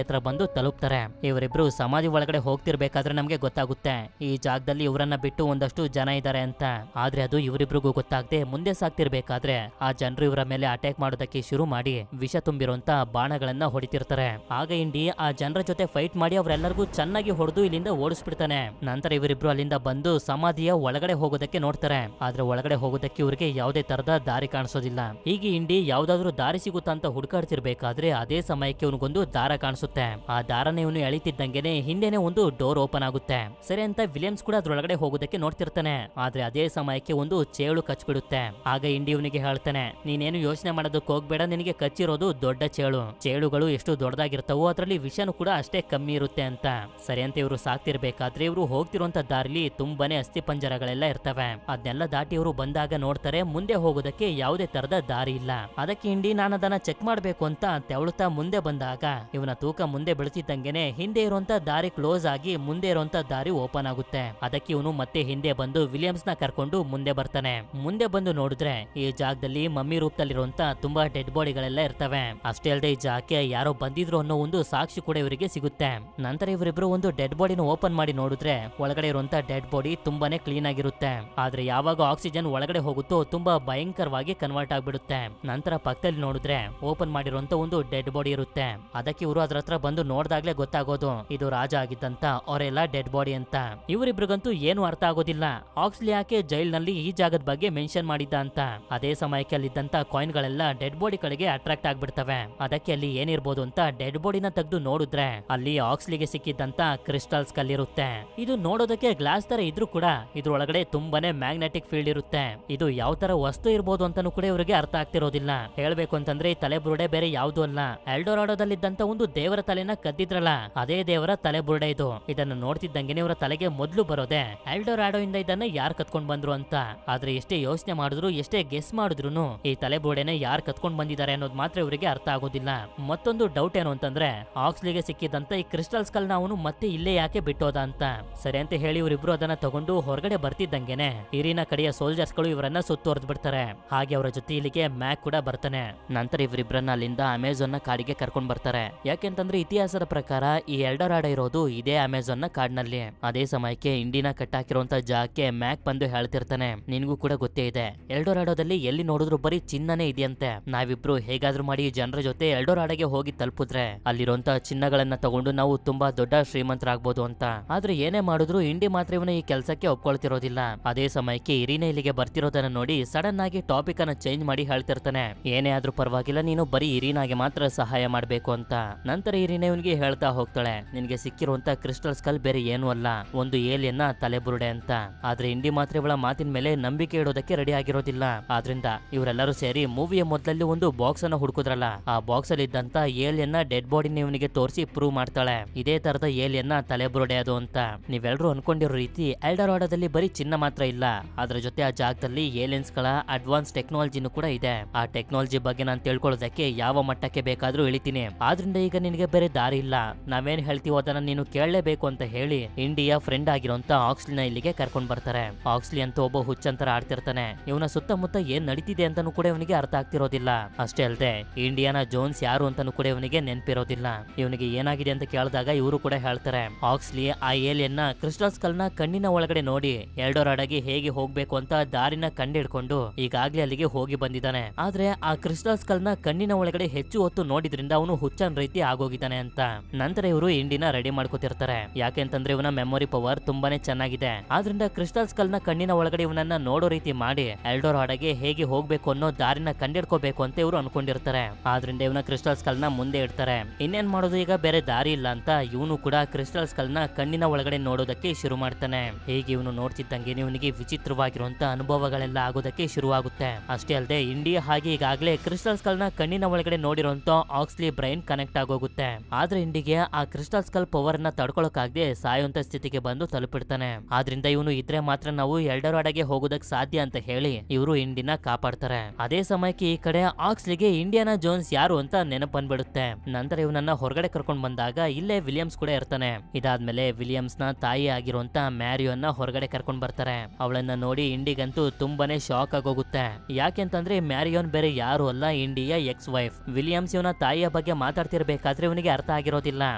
[SPEAKER 1] ಹತ್ರ ಬಂದು ತಲುಪ್ತಾರೆ. ಇವರಿಬ್ರು ಸಮಾಧಿ ಒಳಗಡೆ ಹೋಗ್ತಿರ್ಬೇಕಾದ್ರೆ ನಮ್ಗೆ ಗೊತ್ತಾಗುತ್ತೆ ಈ ಜಾಗದಲ್ಲಿ ಇವರನ್ನ ಬಿಟ್ಟು ಒಂದಷ್ಟು ಜನ ಇದ್ದಾರೆ ಅಂತ. ಆದ್ರೆ ಅದು ಇವರಿಬ್ರಿಗೂ ಗೊತ್ತಾಗದೆ ಮುಂದೆ ಸಾಕ್ತಿರ್ಬೇಕಾದ್ರೆ ಆ ಜನರು ಇವರ ಮೇಲೆ ಅಟ್ಯಾಕ್ ಮಾಡೋದಕ್ಕೆ ಶುರು ಮಾಡಿ ವಿಷ ತುಂಬಿರುವಂತ ಬಾಣಗಳನ್ನ ಹೊಡಿತಿರ್ತಾರೆ. ಆಗ ಇಂಡಿ ಆ ಜನರ ಜೊತೆ ಫೈಟ್ ಮಾಡಿ ಅವರೆಲ್ಲರಿಗೂ ಚೆನ್ನಾಗಿ ಹೊಡೆದು ಇಲ್ಲಿಂದ ಓಡಿಸ್ಬಿಡ್ತಾನೆ. ನಂತರ ಇವರಿಬ್ರು ಅಲ್ಲಿಂದ ಬಂದು ಸಮಾಧಿಯ ಒಳಗಡೆ ಹೋಗೋದಕ್ಕೆ ನೋಡ್ತಾರೆ. ಆದ್ರೆ ಒಳಗಡೆ ಹೋಗೋದಕ್ಕೆ ಇವರಿಗೆ ಯಾವುದೇ ತರದ ದಾರಿ ಕಾಣಿಸೋದಿಲ್ಲ. ಹೀಗೆ ಇಂಡಿ ಯಾವ್ದಾದ್ರು ದಾರಿ ಸಿಗುತ್ತಾ ಅಂತ ಹುಡುಕಾಡ್ತಿರ್ಬೇಕಾದ್ರೆ ಅದೇ ಸಮಯಕ್ಕೆ ಇವನಿಗೊಂದು ದಾರ ಕಾಣಿಸುತ್ತೆ. ಆ ದಾರನ ಇವನು ಎಳಿತಿದ್ದಂಗೆನೆ ಹಿಂದೆನೆ ಒಂದು ಡೋರ್ ಓಪನ್ ಆಗುತ್ತೆ. ಸರಿ ಅಂತ ವಿಲಿಯಮ್ಸ್ ಕೂಡ ಅದ್ರೊಳಗಡೆ ಹೋಗೋದಕ್ಕೆ ನೋಡ್ತಿರ್ತಾನೆ. ಆದ್ರೆ ಅದೇ ಸಮಯಕ್ಕೆ ಒಂದು ಚೇಳು ಕಚ್ಬಿಡುತ್ತೆ. ಆಗ ಇಂಡಿ ಇವನಿಗೆ ಹೇಳ್ತಾನೆ, ನೀನೇನು ಯೋಚನೆ ಮಾಡೋದಕ್ಕೆ ಹೋಗ್ಬೇಡ, ನಿನಗೆ ಕಚ್ಚಿರೋದು ದೊಡ್ಡ ಚೇಳು. ಚೇಳುಗಳು ಎಷ್ಟು ದೊಡ್ಡದಾಗಿರ್ತಾವೋ ಅದರಲ್ಲಿ ವಿಷನು ಕೂಡ ಅಷ್ಟೇ ಕಮ್ಮಿ ಇರುತ್ತೆ ಅಂತ. ಸರಿ ಅಂತ ಇವರು ಸಾಕ್ತಿರ್ಬೇಕಾದ್ರೆ ಇವರು ಹೋಗ್ತಿರುವಂತ ದಾರಿಲಿ ತುಂಬಾನೇ ಅಸ್ಥಿ ಪಂಜರಗಳೆಲ್ಲ ಇರ್ತವೆ. ಅದನ್ನೆಲ್ಲ ದಾಟಿ ಇವರು ಬಂದಾಗ ನೋಡ್ತಾರೆ ಮುಂದೆ ಹೋಗೋದಕ್ಕೆ ಯಾವುದೇ ತರದ ದಾರಿ ಇಲ್ಲ. ಅದಕ್ಕೆ ಇಂಡಿ ನಾನು ಅದನ್ನ ಚೆಕ್ ಮಾಡ್ಬೇಕು ಅಂತ ತೆವಳುತ್ತಾ ಮುಂದೆ ಬಂದಾಗ ಇವನ ತೂಕ ಮುಂದೆ ಬೆಳೆಸಿದ್ದಂಗೆನೆ ಹಿಂದೆ ಇರುವಂತ ದಾರಿ ಕ್ಲೋಸ್ ಆಗಿ ಮುಂದೆ ಇರುವಂತ ದಾರಿ ಓಪನ್ ಆಗುತ್ತೆ. ಅದಕ್ಕೆ ಇವನು ಮತ್ತೆ ಹಿಂದೆ ಬಂದು ವಿಲಿಯಮ್ಸ್ ನ ಕರ್ಕೊಂಡು ಮುಂದೆ ಬರ್ತಾನೆ. ಮುಂದೆ ಬಂದು ನೋಡಿದ್ರೆ ಈ ಜಾಗದಲ್ಲಿ ಮಮ್ಮಿ ರೂಪದಲ್ಲಿರುವಂತ ತುಂಬಾ ಡೆಡ್ ಬಾಡಿಗಳೆಲ್ಲ ಇರ್ತವೆ. ಅಷ್ಟೇ ಅಲ್ಲದೆ ಈ ಜಾಗಕ್ಕೆ ಯಾರೋ ಬಂದಿದ್ರು ಅನ್ನೋ ಒಂದು ಸಾಕ್ಷಿ ಕೂಡ ಇವರಿಗೆ ಸಿಗುತ್ತೆ. ನಂತರ ಇವರಿಬ್ರು ಒಂದು ಡೆಡ್ ಬಾಡಿನ ಓಪನ್ ಮಾಡಿ ನೋಡಿದ್ರೆ ಒಳಗಡೆ ಇರುವಂತ ಡೆಡ್ ಬಾಡಿ ತುಂಬಾನೇ ಕ್ಲೀನ್ ಆಗಿರುತ್ತೆ. ಆದ್ರೆ ಯಾವಾಗ ಆಕ್ಸಿಜನ್ ಒಳಗಡೆ ಹೋಗುತ್ತೋ ತುಂಬಾ ಭಯಂಕರವಾಗಿ ಕನ್ವರ್ಟ್ ಆಗ್ಬಿಡುತ್ತೆ. ನಂತರ ಪಕ್ಕದಲ್ಲಿ ನೋಡಿದ್ರೆ ಓಪನ್ ಮಾಡಿರುವಂತ ಒಂದು ಡೆಡ್ ಬಾಡಿ ಇರುತ್ತೆ. ಅದಕ್ಕೆ ಇವರು ಅದ್ರ ಹತ್ರ ಬಂದು ನೋಡಿದಾಗ್ಲೇ ಗೊತ್ತಾಗೋದು ಇದು ರಾಜ ಆಗಿದ್ದಂತ ಅವರೆಲ್ಲ ಡೆಡ್ ಬಾಡಿ ಅಂತ. ಇವರಿಬ್ರಿಗಂತೂ ಏನು ಅರ್ಥ ಆಗೋದಿಲ್ಲ ಆಕ್ಸ್ಲಿ ಯಾಕೆ ಜೈಲ್ ನಲ್ಲಿ ಈ ಜಾಗದ ಬಗ್ಗೆ ಮೆನ್ಷನ್ ಮಾಡಿದ್ದ ಅಂತ. ಅದೇ ಸಮಯಕ್ಕೆ ಅಲ್ಲಿದ್ದಂತ ಕಾಯಿನ್ ಗಳೆಲ್ಲ ಡೆಡ್ ಬಾಡಿ ಕಡೆಗೆ ಅಟ್ರಾಕ್ಟ್ ಆಗ್ಬಿಡ್ತವೆ. ಅದಕ್ಕೆ ಅಲ್ಲಿ ಏನಿರ್ಬೋದು ಅಂತ ಡೆಡ್ ಬಾಡಿನ ತೆಗೆದು ನೋಡಿದ್ರೆ ಅಲ್ಲಿ ಆಕ್ಸ್ಲಿಗೆ ಸಿಕ್ಕಿದ್ದಂತ ಕ್ರಿಸ್ಟಲ್ ಸ್ಕಲ್ ಇರುತ್ತೆ. ಇದು ನೋಡೋದಕ್ಕೆ ಗ್ಲಾಸ್ ತರ ಇದ್ರೂ ಕೂಡ ಇದ್ರೊಳಗಡೆ ತುಂಬಾನೇ ಮ್ಯಾಗ್ನೆಟಿಕ್ ಫೀಲ್ಡ್ ಇರುತ್ತೆ. ಇದು ಯಾವ ತರ ವಸ್ತು ಇರ್ಬೋದು ಅಂತಾನು ಕೂಡ ಇವರಿಗೆ ಅರ್ಥ ಆಗ್ತಿರೋದಿಲ್ಲ. ಹೇಳ್ಬೇಕು ಅಂತಂದ್ರೆ ಈ ತಲೆ ಬುರುಡೆ ಬೇರೆ ಯಾವ್ದು ಅಲ್ಲ, ಎಲ್ಡೋರಾಡೋದಲ್ಲಿದ್ದಂತ ಒಂದು ದೇವರ ತಲೆನ ಕದ್ದಿದ್ರಲ್ಲ ಅದೇ ದೇವರ ತಲೆ ಬುರುಡೆ ಇದು. ಇದನ್ನು ನೋಡ್ತಿದ್ದಂಗೆ ಇವರ ತಲೆಗೆ ಮೊದ್ಲು ಬರೋದೆ ಎಲ್ಡೋರಾಡೋ ಇಂದ ಇದನ್ನ ಯಾರು ಕತ್ಕೊಂಡ್ ಬಂದ್ರು ಅಂತ. ಆದ್ರೆ ಎಷ್ಟೇ ಯೋಚನೆ ಮಾಡಿದ್ರು ಎಷ್ಟೇ ಗೆಸ್ ಮಾಡಿದ್ರು ಈ ತಲೆ ಬುರುಡೆನೆ ಯಾರು ಕತ್ಕೊಂಡ್ ಬಂದಿದ್ದಾರೆ ಅನ್ನೋದು ಮಾತ್ರ ಇವರಿಗೆ ಅರ್ಥ ಆಗೋದಿಲ್ಲ. ಮತ್ತೊಂದು ಡೌಟ್ ಏನು ಅಂತಂದ್ರೆ ಆಕ್ಸ್ಲಿಗೆ ಸಿಕ್ಕಿದಂತ ಈ ಕ್ರಿಸ್ಟಲ್ ಸ್ಕಲ್ ನ ಅವನು ಮತ್ತೆ ಇಲ್ಲೇ ಯಾಕೆ ಬಿಟ್ಟೋದ ಅಂತ. ಸರಿ ಅಂತ ಹೇಳಿ ಇವರಿಬ್ರು ಅದನ್ನ ತಗೊಂಡು ಹೊರಗಡೆ ಬರ್ತಿದ್ದಂಗೆನೆ ಇರಿನ ಕಡೆಯ ಸೋಲ್ಜರ್ಸ್ ಗಳು ಇವರನ್ನ ಸುತ್ತುವರೆದು ಬಿಡ್ತಾರೆ. ಹಾಗೆ ಅವರ ಜೊತೆ ಇಲ್ಲಿಗೆ ಮ್ಯಾಕ್ ಕೂಡ ಬರ್ತಾನೆ. ನಂತರ ಇವರಿಬ್ರನ್ನ ಅಲ್ಲಿಂದ ಅಮೆಜಾನ್ ನ ಕಾಡಿಗೆ ಕರ್ಕೊಂಡ್ ಬರ್ತಾರೆ. ಯಾಕೆಂತಂದ್ರೆ ಇತಿಹಾಸದ ಪ್ರಕಾರ ಈ ಎಲ್ಡೋರಾಡೋ ಇರೋದು ಇದೇ ಅಮೆಜಾನ್ ನ ಕಾಡಿನಲ್ಲಿ. ಅದೇ ಸಮಯಕ್ಕೆ ಇಂಡಿನ ಕಟ್ಟಾಕಿರುವಂತ ಜಾಗಕ್ಕೆ ಮ್ಯಾಕ್ ಬಂದು ಹೇಳ್ತಿರ್ತಾನೆ, ನಿನ್ಗೂ ಕೂಡ ಗೊತ್ತೇ ಇದೆ ಎಲ್ಡೋರಾಡೋದಲ್ಲಿ ಎಲ್ಲಿ ನೋಡಿದ್ರು ಬರೀ ಚಿನ್ನನೇ ಇದೆಯಂತೆ. ನಾವಿಬ್ರು ಹೇಗಾದ್ರೂ ಮಾಡಿ ಜನರ ಜೊತೆ ಎಲ್ಡೋರಾಡೋಗೆ ಹೋಗಿ ತಲುಪಿದ್ರೆ ಅಲ್ಲಿರುವಂತ ಚಿನ್ನಗಳನ್ನ ತಗೊಂಡು ನಾವು ತುಂಬಾ ದೊಡ್ಡ ಶ್ರೀಮಂತರಾಗಬಹುದು ಅಂತ. ಆದ್ರೆ ಏನೇ ಮಾಡಿದ್ರು ಇಂಡಿ ಮಾತ್ರ ಇವನ ಈ ಕೆಲಸಕ್ಕೆ ಒಪ್ಕೊಳ್ತಿರೋದಿಲ್ಲ. ಅದೇ ಸಮಯಕ್ಕೆ ಇರಿನ ಇಲ್ಲಿಗೆ ಬರ್ತಿರೋದನ್ನ ನೋಡಿ ಸಡನ್ ಆಗಿ ಟಾಪಿಕ್ ಅನ್ನ ಚೇಂಜ್ ಮಾಡಿ ಹೇಳ್ತಿರ್ತಾನೆ, ಏನೇ ಆದ್ರೂ ಪರವಾಗಿಲ್ಲ ನೀನು ಬರೀ ಇರಿನಾಗೆ ಮಾತ್ರ ಸಹಾಯ ಮಾಡ್ಬೇಕು ಅಂತ. ನಂತರ ಇರಿನ ಇವನಿಗೆ ಹೇಳ್ತಾ ಹೋಗ್ತಾಳೆ, ನಿನ್ಗೆ ಸಿಕ್ಕಿರುವಂತ ಕ್ರಿಸ್ಟಲ್ ಸ್ಕಲ್ ಬೇರೆ ಏನು ಅಲ್ಲ, ಒಂದು ಏಲಿಯನ್ನ ತಲೆಬುರುಡೆ ಅಂತ. ಆದ್ರೆ ಇಂಡಿ ಮಾತ್ರ ಇವಳ ಮಾತಿನ ಮೇಲೆ ನಂಬಿಕೆ ಇಡೋದಕ್ಕೆ ರೆಡಿ ಆಗಿರೋದಿಲ್ಲ. ಆದ್ರಿಂದ ಇವರೆಲ್ಲರೂ ಸೇರಿ ಮೂವಿಯ ಮೊದಲಲ್ಲಿ ಒಂದು ಬಾಕ್ಸ್ ಅನ್ನ ಹುಡುಕುದ್ರಲ್ಲ, ಆ ಬಾಕ್ಸ್ ಅಲ್ಲಿ ಇದ್ದಂತ ಏಲಿಯನ್ನ ಡೆಡ್ ಬಾಡಿನ ಇವನಿಗೆ ತೋರಿಸಿ ಪ್ರೂವ್ ಮಾಡ್ತಾಳೆ, ಇದೇ ತರದ ಏಲಿಯನ್ನ ತಲೆಬುರುಡೆ ಅದು ಅಂತ. ನೀವೆಲ್ಲರೂ ಅನ್ಕೊಂಡಿರೋ ರೀತಿ ಎಲ್ಡೋರಾಡೋದಲ್ಲಿ ಬರೀ ಚಿನ್ನ ಮಾತ್ರ ಇಲ್ಲ, ಅದ್ರ ಜೊತೆ ಆ ಜಾಗದಲ್ಲಿ ಏಲಿಯನ್ಸ್ ಗಳ ಅಡ್ವಾನ್ಸ್ ಟೆಕ್ನಾಲಜಿನೂ ಕೂಡ ಇದೆ. ಆ ಟೆಕ್ನಾಲಜಿ ಬಗ್ಗೆ ನಾನು ತಿಳ್ಕೊಳ್ಳೋದಕ್ಕೆ ಯಾವ ಮಟ್ಟಕ್ಕೆ ಬೇಕಾದ್ರೂ ಇಳಿತೀನಿ. ಆದ್ರಿಂದ ಈಗ ನಿನಗೆ ಬೇರೆ ದಾರಿ ಇಲ್ಲ, ನಾವೇನ್ ಹೇಳ್ತೀವೋ ಅದನ್ನ ನೀನು ಕೇಳಲೇಬೇಕು ಅಂತ ಹೇಳಿ ಇಂಡಿಯಾ ಫ್ರೆಂಡ್ ಆಗಿರೋಂತ ಆಕ್ಸ್ಲಿನ ಇಲ್ಲಿಗೆ ಕರ್ಕೊಂಡ್ ಬರ್ತಾರೆ. ಆಕ್ಸ್ಲಿ ಅಂತ ಒಬ್ಬ ಹುಚ್ಚಂತರ ಆಡ್ತಿರ್ತಾನೆ. ಇವನ ಸುತ್ತಮುತ್ತ ಏನ್ ನಡೀತಿದೆ ಅಂತಾನು ಕೂಡ ಇವನಿಗೆ ಅರ್ಥ ಆಗ್ತಿರೋದಿಲ್ಲ. ಅಷ್ಟೇ ಅಲ್ಲದೆ ಇಂಡಿಯಾನ ಜೋನ್ಸ್ ಯಾರು ಅಂತಾನು ಕೂಡ ಇವನಿಗೆ ನೆನಪಿರೋದಿಲ್ಲ. ಇವನಿಗೆ ಏನಾಗಿದೆ ಅಂತ ಕೇಳಿದಾಗ ಇವರು ಕೂಡ ಹೇಳ್ತಾರೆ, ಆಕ್ಸ್ಲಿ ಆ ಏಲಿಯನ್ನ ಕ್ರಿಸ್ಟಲ್ ಸ್ಕಲ್ ನ ಕಣ್ಣಿನ ಒಳಗಡೆ ನೋಡಿ ಎಲ್ಡೋರಾಡೋಗೆ ಹೇಗೆ ಹೋಗ್ಬೇಕು ಅಂತ ದಾರಿನ ಕಂಡಿಡ್ಕೊಂಡು ಈಗಾಗ್ಲೇ ಅಲ್ಲಿಗೆ ಹೋಗಿ ಬಂದಿದ್ದಾನೆ. ಆದ್ರೆ ಆ ಕ್ರಿಸ್ಟಲ್ ಸ್ಕಲ್ ನ ಕಣ್ಣಿನ ಒಳಗಡೆ ಹೆಚ್ಚು ಹೊತ್ತು ನೋಡಿದ್ರಿಂದ ಅವನು ಹುಚ್ಚನ್ ರೀತಿ ಆಗೋಗಿದ್ದಾನೆ ಅಂತ. ನಂತರ ಇವರು ಇಂಡಿನ ರೆಡಿ ಮಾಡ್ಕೋತಿರ್ತಾರೆ. ಯಾಕೆಂತಂದ್ರೆ ಇವನ ಮೆಮೊರಿ ಪವರ್ ತುಂಬಾನೇ ಚೆನ್ನಾಗಿದೆ. ಆದ್ರಿಂದ ಕ್ರಿಸ್ಟಲ್ ಸ್ಕಲ್ ನ ಕಣ್ಣಿನ ಒಳಗಡೆ ಇವನನ್ನ ನೋಡೋ ರೀತಿ ಮಾಡಿ ಎಲ್ಡೋರಾಡಗೆ ಹೇಗೆ ಹೋಗ್ಬೇಕು ಅನ್ನೋ ದಾರಿನ ಕಂಡಿಡ್ಕೋಬೇಕು ಅಂತ ಇವರು ಅನ್ಕೊಂಡಿರ್ತಾರೆ. ಆದ್ರಿಂದ ಇವನ ಕ್ರಿಸ್ಟಲ್ ಸ್ಕಲ್ ನ ಮುಂದೆ ಇಡ್ತಾರೆ. ಇನ್ನೇನ್ ಮಾಡೋದು, ಈಗ ಬೇರೆ ದಾರಿ ಇಲ್ಲ ಅಂತ ಇವನು ಕೂಡ ಕ್ರಿಸ್ಟಲ್ ಸ್ಕಲ್ ನ ಕಣ್ಣಿನ ಒಳಗಡೆ ನೋಡೋದಕ್ಕೆ ಶುರು ಮಾಡ್ತಾನೆ. ಹೀಗೆ ಇವನು ನೋಡ್ತಿದ್ದಂಗೆ ಇವನಿಗೆ ವಿಚಿತ್ರವಾಗಿರುವಂತ ಅನುಭವಗಳೆಲ್ಲ ಆಗೋದಕ್ಕೆ ಶುರುವಾಗುತ್ತೆ. ಅಷ್ಟೇ ಅಲ್ಲದೆ ಇಂಡಿಯಾ ಹಾಗೆ ಈಗಾಗಲೇ ಕ್ರಿಸ್ಟಲ್ ಸ್ಕಲ್ ನ ಕಣ್ಣಿನ ಒಳಗಡೆ ನೋಡಿರುವಂತ ಆಕ್ಸ್ಲಿ ಬ್ರೈನ್ ಕನೆಕ್ಟ್ ಆಗೋಗುತ್ತೆ. ಆದ್ರೆ ಇಂಡಿಗೆ ಆ ಕ್ರಿಸ್ಟಲ್ ಸ್ಕಲ್ ಪವರ್ ನ ತಡ್ಕೊಳಕಾಗದೆ ಸಾಯುವಂತ ಸ್ಥಿತಿಗೆ ಬಂದು ತಲುಪಿಡ್ತಾನೆ. ಆದ್ರಿಂದ ಇವನು ಇದ್ರೆ ಮಾತ್ರ ನಾವು ಎಲ್ಡೋರಾಡಗೆ ಹೋಗೋದಕ್ಕೆ ಸಾಧ್ಯ ಅಂತ ಹೇಳಿ ಇವರು ಇಂಡಿನ ಕಾಪಾಡ್ತಾರೆ. ಅದೇ ಸಮಯಕ್ಕೆ ಈ ಕಡೆ ಆಕ್ಸ್ಲಿಗೆ ಇಂಡಿಯಾನಾ ಜೋನ್ಸ್ ಯಾರು ಅಂತ ನೆನಪು ಬಂದ್ಬಿಡುತ್ತೆ. ನಂತರ ಇವನನ್ನ ಹೊರಗಡೆ ಕರ್ಕೊಂಡ್ ಬಂದಾಗ ಇಲ್ಲೇ ವಿಲಿಯಮ್ಸ್ ಕೂಡ ಇರ್ತಾನೆ. ಇದಾದ್ಮೇಲೆ ವಿಲಿಯಮ್ಸ್ ನ ತಾಯಿ ಆಗಿರುವಂತ ಮ್ಯಾರಿಯೋನ್ನ ಹೊರಗಡೆ ಕರ್ಕೊಂಡ್ ಬರ್ತಾರೆ. ಅವಳನ್ನ ನೋಡಿ ಇಂಡಿಗಂತೂ ತುಂಬಾನೇ ಶಾಕ್ ಆಗೋಗುತ್ತೆ. ಯಾಕೆಂತಂದ್ರೆ ಮ್ಯಾರಿಯೋನ್ ಬೇರೆ ಯಾರು ಅಲ್ಲ, ಇಂಡಿಯಾ ಎಕ್ಸ್ ವೈಫ್. ವಿಲಿಯಮ್ಸ್ ಇವನ ತಾಯಿಯ ಬಗ್ಗೆ ಮಾತಾಡ್ತಿರ್ಬೇಕಾದ್ರೆ ಇವನಿಗೆ ಅರ್ಥ ಆಗಿರೋದಿಲ್ಲ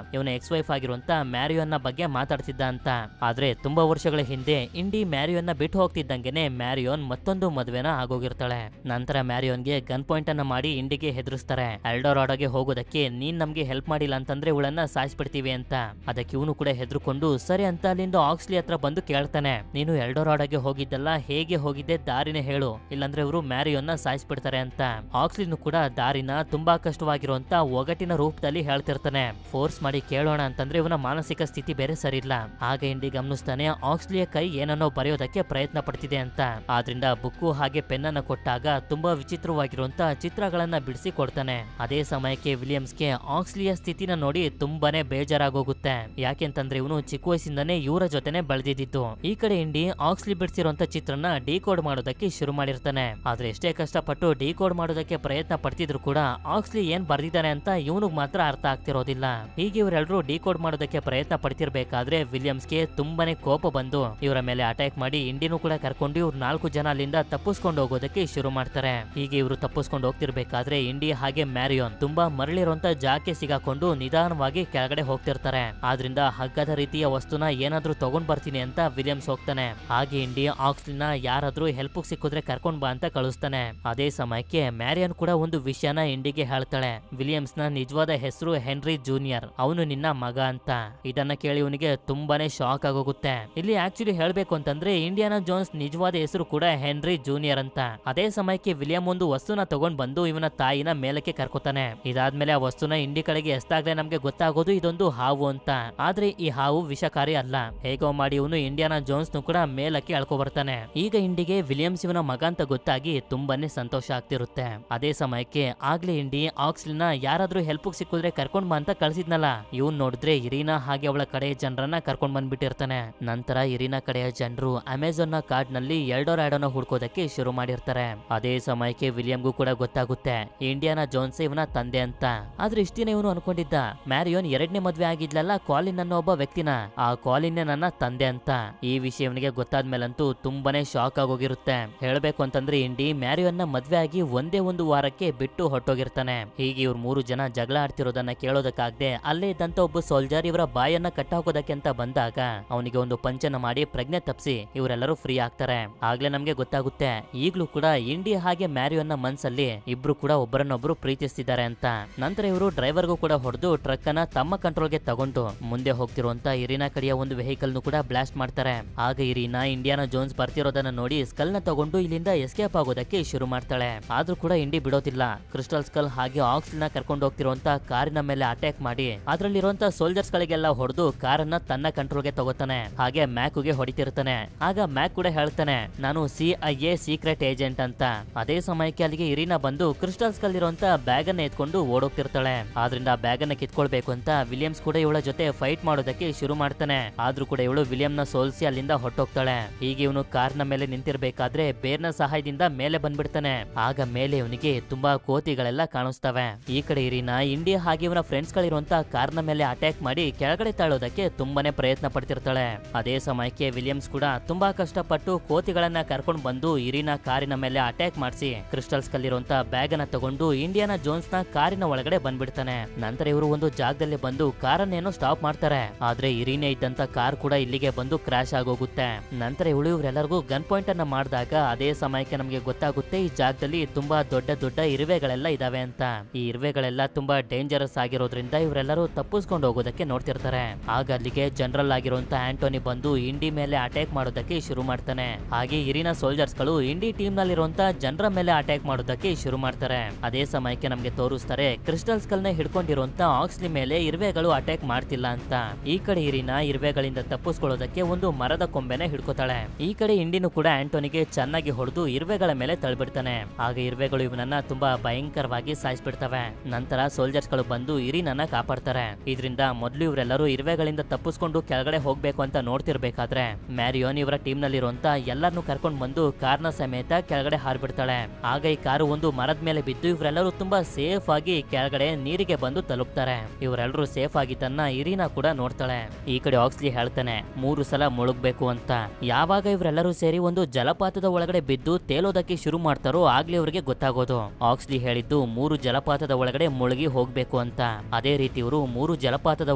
[SPEAKER 1] ಇವನ ಎಕ್ಸ್ ವೈಫ್ ಆಗಿರುವಂತ ಮ್ಯಾರಿಯೋನ್ನ ಬಗ್ಗೆ ಮಾತಾಡ್ತಿದ್ದ ಅಂತ. ಆದ್ರೆ ತುಂಬಾ ವರ್ಷಗಳ ಹಿಂದೆ ಇಂಡಿ ಮ್ಯಾರಿಯೋನ್ನ ಬಿಟ್ಟು ಹೋಗ್ತಿದ್ದಂಗೆನೆ ಮ್ಯಾರಿಯೋನ್ ಮತ್ತೊಂದು ಮದುವೆನ ಆಗೋಗಿರ್ತಾಳೆ. ನಂತರ ಮ್ಯಾರಿಯೋನ್ಗೆ ಗನ್ ಪಾಯಿಂಟ್ ಅನ್ನ ಮಾಡಿ ಇಂಡಿಗೆ ಹೆದರಿಸ್ತಾರೆ. ಎಲ್ಡೋರಾಡೋಗೆ ಹೋಗೋದಕ್ಕೆ ನೀನ್ ನಮ್ಗೆ ಹೆಲ್ಪ್ ಮಾಡಿಲ್ಲ ಅಂತಂದ್ರೆ ಇವಳನ್ನ ಸಾಯಿಸ್ಬಿಡ್ತೀವಿ ಅಂತ. ಅದಕ್ಕೆ ಇವನು ಕೂಡ ಹೆದರ್ಕೊಂಡು ಸರಿ ಅಂತ ಅಲ್ಲಿಂದ ಆಕ್ಸ್ಲಿ ಹತ್ರ ಬಂದು ಕೇಳ್ತಾನೆ, ನೀನು ಎಲ್ಡೋರಾಡೋಗೆ ಹೋಗಿದ್ದಲ್ಲ, ಹೇಗೆ ಹೋಗಿದ್ದೆ ದಾರಿನ ಹೇಳು, ಇಲ್ಲಾಂದ್ರೆ ಇವರು ಮ್ಯಾರಿಯೋನ್ನ ಸಾಯಿಸ್ಬಿಡ್ತಾರೆ ಅಂತ. ಆಕ್ಸ್ಲಿನು ಕೂಡ ದಾರಿನ ತುಂಬಾ ಕಷ್ಟವಾಗಿರುವಂತ ಒಗಟಿನ ರೂಪದಲ್ಲಿ ಹೇಳ್ತಿರ್ತಾನೆ. ಫೋರ್ಸ್ ಮಾಡಿ ಕೇಳೋಣ ಅಂತಂದ್ರೆ ಇವನ ಮಾನಸಿಕ ಸ್ಥಿತಿ ಬೇರೆ ಸರಿ ಇಲ್ಲ. ಆಗ ಇಂಡಿ ಗಮನಿಸ್ತಾನೆ ಆಕ್ಸ್ಲಿಯ ಕೈ ಏನನ್ನೋ ಬರೆಯೋದಕ್ಕೆ ಪ್ರಯತ್ನ ಪಡ್ತಿದೆ ಅಂತ. ಆದ್ರಿಂದ ಬುಕ್ಕು ಹಾಗೆ ಪೆನ್ ಅನ್ನ ಕೊಟ್ಟಾಗ ತುಂಬಾ ವಿಚಿತ್ರವಾಗಿರುವಂತ ಚಿತ್ರಗಳನ್ನ ಬಿಡಿಸಿ ಕೊಡ್ತಾನೆ. ಅದೇ ಸಮಯಕ್ಕೆ ವಿಲಿಯಮ್ಸ್ಗೆ ಆಕ್ಸ್ಲಿಯ ಸ್ಥಿತಿನ ನೋಡಿ ತುಂಬಾನೇ ಬೇಜಾರಾಗೋಗುತ್ತೆ. ಯಾಕೆಂತಂದ್ರೆ ಇವನು ಚಿಕ್ಕ ವಯಸ್ಸಿಂದಾನೇ ಇವರ ಜೊತೆನೆ ಬೆಳೆದಿದ್ದು. ಈ ಕಡೆ ಇಂಡಿ ಆಕ್ಸ್ಲಿ ಬಿಡಿಸಿರುವಂತ ಚಿತ್ರನ ಡಿಕೋಡ್ ಮಾಡೋದಕ್ಕೆ ಶುರು ಮಾಡಿರ್ತಾನೆ. ಆದ್ರೆ ಎಷ್ಟೇ ಕಷ್ಟಪಟ್ಟು ಡಿಕೋಡ್ ಮಾಡೋದಕ್ಕೆ ಪ್ರಯತ್ನ ಪಡ್ತಿದ್ರು ಕೂಡ ಆಕ್ಸ್ಲಿ ಏನ್ ಬರ್ದಿದ್ದಾನೆ ಅಂತ ಇವನಿಗೆ ಮಾತ್ರ ಅರ್ಥ ಆಗ್ತಿರೋದಿಲ್ಲ. ಹೀಗೆ ಇವರೆಲ್ಲರೂ ಡಿಕೋಡ್ ಮಾಡೋದಕ್ಕೆ ಪ್ರಯತ್ನ ಪಡ್ತಿರ್ಬೇಕಾದ್ರೆ ವಿಲಿಯಮ್ಸ್ಗೆ ತುಂಬಾನೇ ಕೋಪ ಬಂದು ಇವರ ಮೇಲೆ ಅಟ್ಯಾಕ್ ಮಾಡಿ ಇಂಡಿನೂ ಕೂಡ ಕರ್ಕೊಂಡು ಇವ್ರು 4 ಜನ ಅಲ್ಲಿಂದ ತಪ್ಪಿಸ್ಕೊಂಡು ಹೋಗೋದಕ್ಕೆ ಶುರು ಮಾಡ್ತಾರೆ. ಹೀಗೆ ಇವರು ತಪ್ಪಿಸ್ಕೊಂಡು ಹೋಗ್ತಿರ್ಬೇಕಾದ್ರೆ ಇಂಡಿ ಹಾಗೆ ಮ್ಯಾರಿಯೋನ್ ತುಂಬಾ ಮರಳಿರುವಂತ ಜಾಗಕ್ಕೆ ಸಿಗಾಕೊಂಡು ನಿಧಾನವಾಗಿ ಕೆಳಗಡೆ ಹೋಗ್ತಿರ್ತಾರೆ. ಆದ್ರಿಂದ ಹಗ್ಗದ ರೀತಿಯ ವಸ್ತುನ ಏನಾದ್ರೂ ತಗೊಂಡ್ ಬರ್ತೀನಿ ಅಂತ ವಿಲಿಯಮ್ಸ್ ಹೋಗ್ತಾನೆ. ಹಾಗೆ ಇಂಡಿ ಆಕ್ಸ್ಲಿನ ಯಾರಾದ್ರೂ ಹೆಲ್ಪ್ ಸಿಕ್ಕಿದ್ರೆ ಕರ್ಕೊಂಡ್ ಬಾ ಅಂತ ಕಳಿಸ್ತಾನೆ. ಅದೇ ಸಮಯಕ್ಕೆ ಮ್ಯಾರಿಯನ್ ಕೂಡ ಒಂದು ವಿಷಯನ ಇಂಡಿಗೆ ಹೇಳ್ತಾಳೆ. ವಿಲಿಯಮ್ಸ್ ನ ನಿಜವಾದ ಹೆಸರು ಹೆನ್ರಿ ಜೂನಿಯರ್, ಅವನು ನಿನ್ನ ಮಗ ಅಂತ. ಇದನ್ನ ಕೇಳಿ ಇವನಿಗೆ ತುಂಬಾನೇ ಶಾಕ್ ಆಗೋಗುತ್ತೆ. ಇಲ್ಲಿ ಆಕ್ಚುಲಿ ಹೇಳ್ಬೇಕು ಅಂತಂದ್ರೆ ಇಂಡಿಯಾನಾ ಜೋನ್ಸ್ ನಿಜವಾದ ಹೆಸರು ಕೂಡ ಹೆನ್ರಿ ಜೂನಿಯರ್ ಅಂತ. ಅದೇ ಸಮಯಕ್ಕೆ ವಿಲಿಯಂ ಒಂದು ವಸ್ತುನ ತಗೊಂಡ್ ಬಂದು ಇವನ ತಾಯಿನ ಮೇಲಕ್ಕೆ ಕರ್ಕೋತಾನೆ. ಇದಾದ್ಮೇಲೆ ಆ ವಸ್ತುನ ಇಂಡಿ ಕಡೆಗೆ ಎಸ್ತಾಗ್ಲೇ ನಮ್ಗೆ ಗೊತ್ತಾಗೋದು ಇದೊಂದು ಹಾವು ಅಂತ. ಆದ್ರೆ ಈ ಹಾವು ವಿಷಕಾರಿ ಅಲ್ಲ. ಹೇಗೋ ಮಾಡಿ ಇವನು ಇಂಡಿಯಾನಾ ಜೋನ್ಸ್ ನು ಕೂಡ ಮೇಲಕ್ಕೆ ಎಳ್ಕೊ ಬರ್ತಾನೆ. ಈಗ ಇಂಡಿಗೆ ವಿಲಿಯಮ್ಸ್ ಇವನ ಮಗ ಅಂತ ಗೊತ್ತಾಗಿ ತುಂಬಾನೇ ಸಂತೋಷ ಆಗ್ತಿರುತ್ತೆ. ಅದೇ ಸಮಯಕ್ಕೆ ಆಗ್ಲೇ ಇಂಡಿ ಆಕ್ಸ್ಲಿನ ಯಾರಾದ್ರೂ ಹೆಲ್ಪ್ ಸಿಕ್ಕಿದ್ರೆ ಕರ್ಕೊಂಡ್ ಬಾ ಅಂತ ಕಳ್ಸಿದ್ನಲ್ಲ, ಇವನ್ ನೋಡಿದ್ರೆ ಇರಿನಾ ಹಾಗೆ ಅವಳ ಕಡೆಯ ಜನರನ್ನ ಕರ್ಕೊಂಡ್ ಬಂದ್ಬಿಟ್ಟಿರ್ತಾನೆ. ನಂತರ ಇರಿನಾ ಕಡೆಯ ಜನರು ಅಮೆಜಾನ್ ನ ಕಾರ್ಡ್ ನಲ್ಲಿ ಎಲ್ಡೋರಾಡೋನ ಹುಡ್ಕೋದಕ್ಕೆ ಶುರು ಮಾಡಿರ್ತಾರೆ. ಅದೇ ಸಮಯಕ್ಕೆ ವಿಲಿಯಂಗೂ ಕೂಡ ಗೊತ್ತಾಗುತ್ತೆ ಇಂಡಿಯಾನಾ ಜೋನ್ಸ್ ಇವನ ತಂದೆ ಅಂತ. ಆದ್ರೆ ಇಷ್ಟ ದಿನ ಇವನು ಅನ್ಕೊಂಡಿದ್ದ ಮ್ಯಾರಿಯೋನ್ 2ನೇ ಮದ್ವೆ ಆಗಿದ್ಲಲ್ಲ ಕಾಲಿನ್ ಅನ್ನೋ ಒಬ್ಬ ವ್ಯಕ್ತಿನ, ಆ ಕಾಲಿನ್ ನನ್ನ ತಂದೆ ಅಂತ. ಈ ವಿಷಯ ಇವನಿಗೆ ಗೊತ್ತಾದ್ಮೇಲಂತೂ ತುಂಬಾನೇ ಶಾಕ್ ಆಗೋಗಿರುತ್ತೆ. ಹೇಳ್ಬೇಕು ಅಂತಂದ್ರೆ ಇಂಡಿ ಮ್ಯಾರಿಯೋನ್ ನ ಮದ್ವೆ ಆಗಿ ಒಂದೇ ಒಂದು ವಾರಕ್ಕೆ ಬಿಟ್ಟು ಹೊಟ್ಟೋಗಿರ್ತಾನೆ. ಹೀಗೆ ಇವ್ರು 3 ಜನ ಜಗಳ ಆಡ್ತಿರೋದನ್ನ ಕೇಳೋದಕ್ಕಾಗದೆ ಅಲ್ಲೇ ಇದ್ದಂತ ಒಬ್ಬ ಸೋಲ್ಜರ್ ಇವರ ಬಾಯನ್ನ ಕಟ್ಟಾಕೋದಕ್ಕೆ ಅಂತ ಬಂದಾಗ ಅವನಿಗೆ ಒಂದು ಪಂಚನ ಮಾಡಿ ಪ್ರಜ್ಞೆ ತಪ್ಪಿಸಿ ಇವರೆಲ್ಲರೂ ಫ್ರೀ ಆಗ್ತಾರೆ. ಆಗ್ಲೇ ನಮ್ಗೆ ಗೊತ್ತಾಗುತ್ತೆ ಈಗ್ಲೂ ಕೂಡ ಇಂಡಿ ಹಾಗೆ ಮ್ಯಾರಿಯೋನ್ನ ಮನ್ಸಲ್ಲಿ ಇಬ್ರು ಕೂಡ ಒಬ್ಬರನ್ನೊಬ್ರು ಪ್ರೀತಿಸ್ತಿದ್ದಾರೆ ಅಂತ. ನಂತರ ಇವರು ಡ್ರೈವರ್ಗೂ ಕೂಡ ಹೊಡೆದು ಟ್ರಕ್ ಅನ್ನ ತಮ್ಮ ಕಂಟ್ರೋಲ್ಗೆ ತಗೊಂಡು ಮುಂದೆ ಹೋಗ್ತಿರುವಂತ ಇರಿನಾ ಕಡೆಯ ಒಂದು ವೆಹಿಕಲ್ ನು ಕೂಡ ಬ್ಲಾಸ್ಟ್ ಮಾಡ್ತಾರೆ. ಆಗ ಇರಿನಾ ಇಂಡಿಯಾನಾ ಜೋನ್ಸ್ ಬರ್ತಿರೋದನ್ನ ನೋಡಿ ಸ್ಕಲ್ ನ ತಗೊಂಡು ಇಲ್ಲಿಂದ ಎಸ್ಕೇಪ್ ಆಗೋದಕ್ಕೆ ಶುರು ಮಾಡ್ತಾಳೆ. ಆದ್ರೂ ಕೂಡ ಇಂಡಿ ಬಿಡೋದಿಲ್ಲ. ಕ್ರಿಸ್ಟಲ್ ಸ್ಕಲ್ ಹಾಗೆ ಆಕ್ಸ್ಲಿನ ಕರ್ಕೊಂಡು ಹೋಗ್ತಿರುವಂತ ಕಾರಿನ ಮೇಲೆ ಅಟ್ಯಾಕ್ ಮಾಡಿ ಅದ್ರಲ್ಲಿರುವಂತ ಸೋಲ್ಜರ್ಸ್ ಗಳಿಗೆಲ್ಲ ಹೊಡೆದು ಕಾರನ್ನ ತನ್ನ ಕಂಟ್ರೋಲ್ಗೆ ತಗೋತಾನೆ. ಹಾಗೆ ಮ್ಯಾಕ್ಗೆ ಹೊಡಿತಿರ್ತಾನೆ. ಆಗ ಮ್ಯಾಕ್ ಕೂಡ ಹೇಳ್ತಾನೆ ನಾನು CIA ಸೀಕ್ರೆಟ್ ಏಜೆಂಟ್ ಅಂತ. ಅದೇ ಸಮಯಕ್ಕೆ ಅಲ್ಲಿಗೆ ಇರಿನಾ ಬಂದು ಕ್ರಿಸ್ಟಲ್ ಸ್ಕಲ್ ಇರುವಂತ ಬ್ಯಾಗ್ ಅನ್ನ ಎತ್ಕೊಂಡು ಓಡೋಗ್ತಿರ್ತಾಳೆ. ಆದ್ರಿಂದ ಬ್ಯಾಗ್ ಅನ್ನ ಕಿತ್ಕೊಳ್ಬೇಕು ಅಂತ ವಿಲಿಯಮ್ಸ್ ಕೂಡ ಇವಳ ಜೊತೆ ಫೈಟ್ ಮಾಡೋದಕ್ಕೆ ಶುರು ಮಾಡ್ತಾನೆ. ಆದ್ರೂ ಕೂಡ ಇವಳು ವಿಲಿಯಂ ನ ಸೋಲ್ಸಿ ಅಲ್ಲಿಂದ ಹೊಟ್ಟೋಗ್ತಾಳೆ. ಹೀಗೆ ಇವನು ಕಾರ್ನ ಮೇಲೆ ನಿಂತಿರ್ಬೇಕಾದ್ರೆ ಬೇರ್ನ ಸಹಾಯದಿಂದ ಮೇಲೆ ಬಂದ್ಬಿಡ್ತಾನೆ. ಆಗ ಮೇಲೆ ಇವನಿಗೆ ತುಂಬಾ ಕೋತಿಗಳೆಲ್ಲ ಕಾಣಿಸ್ತವೆ. ಈ ಕಡೆ ಇರಿನಾ ಇಂಡಿಯಾ ಹಾಗೆ ಇವನ ಫ್ರೆಂಡ್ಸ್ ಗಳಿರುವಂತ ಕಾರ್ನ ಮೇಲೆ ಅಟ್ಯಾಕ್ ಮಾಡಿ ಕೆಳಗಡೆ ತಾಳೋದಕ್ಕೆ ತುಂಬಾನೇ ಪ್ರಯತ್ನ ಪಡ್ತಿರ್ತಾಳೆ. ಅದೇ ಸಮಯಕ್ಕೆ ವಿಲಿಯಮ್ಸ್ ಕೂಡ ತುಂಬಾ ಕಷ್ಟಪಟ್ಟು ಕೋತಿಗಳನ್ನ ಕರ್ಕೊಂಡು ಬಂದು ಇರಿನಾ ಕಾರಿನ ಮೇಲೆ ಅಟ್ಯಾಕ್ ಮಾಡಿಸಿ ಕ್ರಿಸ್ಟಲ್ಸ್ ಕಲ್ಲಿರುವಂತ ಬ್ಯಾಗ್ ಅನ್ನ ತಗೊಂಡು ಇಂಡಿಯಾನಾ ಜೋನ್ಸ್ ನ ಕಾರಿನ ಒಳಗಡೆ ಬಂದ್ಬಿಡ್ತಾನೆ. ನಂತರ ಇವರು ಒಂದು ಜಾಗದಲ್ಲಿ ಬಂದು ಕಾರನ್ನೇನೋ ಸ್ಟಾಪ್ ಮಾಡ್ತಾರೆ. ಆದ್ರೆ ಇರಿನೇ ಇದ್ದಂತ ಕಾರ್ ಕೂಡ ಇಲ್ಲಿಗೆ ಬಂದು ಕ್ರಾಶ್ ಆಗೋಗುತ್ತೆ. ನಂತರ ಇವರೆಲ್ಲರಿಗೂ ಗನ್ ಪಾಯಿಂಟ್ ಅನ್ನ ಮಾಡಿದಾಗ ಅದೇ ಸಮಯಕ್ಕೆ ನಮ್ಗೆ ಗೊತ್ತಾಗುತ್ತೆ ಈ ಜಾಗದಲ್ಲಿ ತುಂಬಾ ದೊಡ್ಡ ದೊಡ್ಡ ಇರುವೆಗಳೆಲ್ಲ ಇದಾವೆ ಅಂತ. ಈ ಇರುವೆಗಳೆಲ್ಲ ತುಂಬಾ ಡೇಂಜರಸ್ ಆಗಿರೋದ್ರಿಂದ ಇವರೆಲ್ಲರೂ ತಪ್ಪಿಸ್ಕೊಂಡು ಹೋಗೋದಕ್ಕೆ ನೋಡ್ತಿರ್ತಾರೆ. ಆಗ ಅಲ್ಲಿಗೆ ಜನರಲ್ ಆಗಿರುವಂತ ಆಂಟೋನಿ ಬಂದು ಇಂಡಿ ಮೇಲೆ ಅಟ್ಯಾಕ್ ಮಾಡೋದಕ್ಕೆ ಶುರು ಮಾಡ್ತಾನೆ. ಹಾಗೆ ಇರಿನ ಸೋಲ್ಜರ್ಸ್ ಗಳು ಇಂಡಿ ಟೀಮ್ ನಲ್ಲಿರುವಂತ ಜನರ ಮೇಲೆ ಅಟ್ಯಾಕ್ ಮಾಡೋದಕ್ಕೆ ಶುರು ಮಾಡ್ತಾರೆ. ಅದೇ ಸಮಯಕ್ಕೆ ನಮ್ಗೆ ತೋರಿಸ್ತಾರೆ ಕ್ರಿಸ್ಟಲ್ ಸ್ಕಲ್ ನ ಹಿಡ್ಕೊಂಡಿರುವಂತ ಆಕ್ಸ್ಲಿ ಮೇಲೆ ಇರುವೆಗಳು ಅಟ್ಯಾಕ್ ಮಾಡ್ತಿಲ್ಲ ಅಂತ. ಈ ಕಡೆ ಇರಿನ ಇರುವೆಗಳಿಂದ ತಪ್ಪಿಸ್ಕೊಳ್ಳೋದಕ್ಕೆ ಒಂದು ಮರದ ಕೊಂಬೆನ ಹಿಡ್ಕೋತಾಳೆ. ಈ ಕಡೆ ಇಂಡಿನೂ ಕೂಡ ಆಂಟೋನಿಗೆ ಚೆನ್ನಾಗಿ ಹೊಡೆದು ಇರುವೆಗಳ ಮೇಲೆ ತಳ್ಬಿಡ್ತಾನೆ. ಆಗ ಇರುವೆಗಳು ಇವನನ್ನ ತುಂಬಾ ಭಯಂಕರವಾಗಿ ಸಾಯಿಸ್ಬಿಡ್ತವೆ. ನಂತರ ಸೋಲ್ಜರ್ಸ್ ಗಳು ಬಂದು ಇರಿನನ್ನ ಕಾಪಾಡ್ತಾರೆ. ಇದರಿಂದ ಮೊದಲು ಇವರೆಲ್ಲರೂ ಇರುವೆಗಳಿಂದ ತಪ್ಪಿಸ್ಕೊಂಡು ಕೆಳಗಡೆ ಹೋಗ್ಬೇಕು ಅಂತ ನೋಡ್ತಿರ್ಬೇಕಾದ್ರೆ ಮ್ಯಾರಿಯೋನ್ ಇವರ ಟೀಮ್ ನಲ್ಲಿರುವಂತ ಎಲ್ಲರನ್ನು ಕರ್ಕೊಂಡು ಬಂದು ಕಾರ್ನ ಸಮೇತ ಕೆಳಗಡೆ ಹಾರ್ಬಿಡ್ತಾಳೆ. ಆಗ ಈ ಕಾರು ಒಂದು ಮರದ ಮೇಲೆ ಬಿದ್ದು ಇವರೆಲ್ಲರೂ ತುಂಬಾ ಸೇಫ್ ಆಗಿ ಕೆಳಗಡೆ ನೀರಿಗೆ ಬಂದು ತಲುಪ್ತಾರೆ. ಇವರೆಲ್ಲರೂ ಸೇಫ್ ಆಗಿದ್ದನ್ನ ಇರಿನಾ ಕೂಡ ನೋಡ್ತಾಳೆ. ಈ ಕಡೆ ಆಕ್ಸ್ಲಿ ಹೇಳ್ತಾನೆ 3 ಸಲ ಮುಳುಗ್ಬೇಕು ಅಂತ. ಯಾವಾಗ ಇವರೆಲ್ಲರೂ ಸೇರಿ ಒಂದು ಜಲಪಾತದ ಒಳಗಡೆ ಬಿದ್ದು ತೇಲೋದಕ್ಕೆ ಶುರು ಮಾಡ್ತಾರೋ ಆಗ್ಲೇ ಇವರಿಗೆ ಗೊತ್ತಾಗೋದು ಆಕ್ಸ್ಲಿ ಹೇಳಿದ್ದು 3 ಜಲಪಾತದ ಒಳಗಡೆ ಮುಳುಗಿ ಹೋಗ್ಬೇಕು ಅಂತ. ಅದೇ ರೀತಿ ಇವರು 3 ಜಲಪಾತದ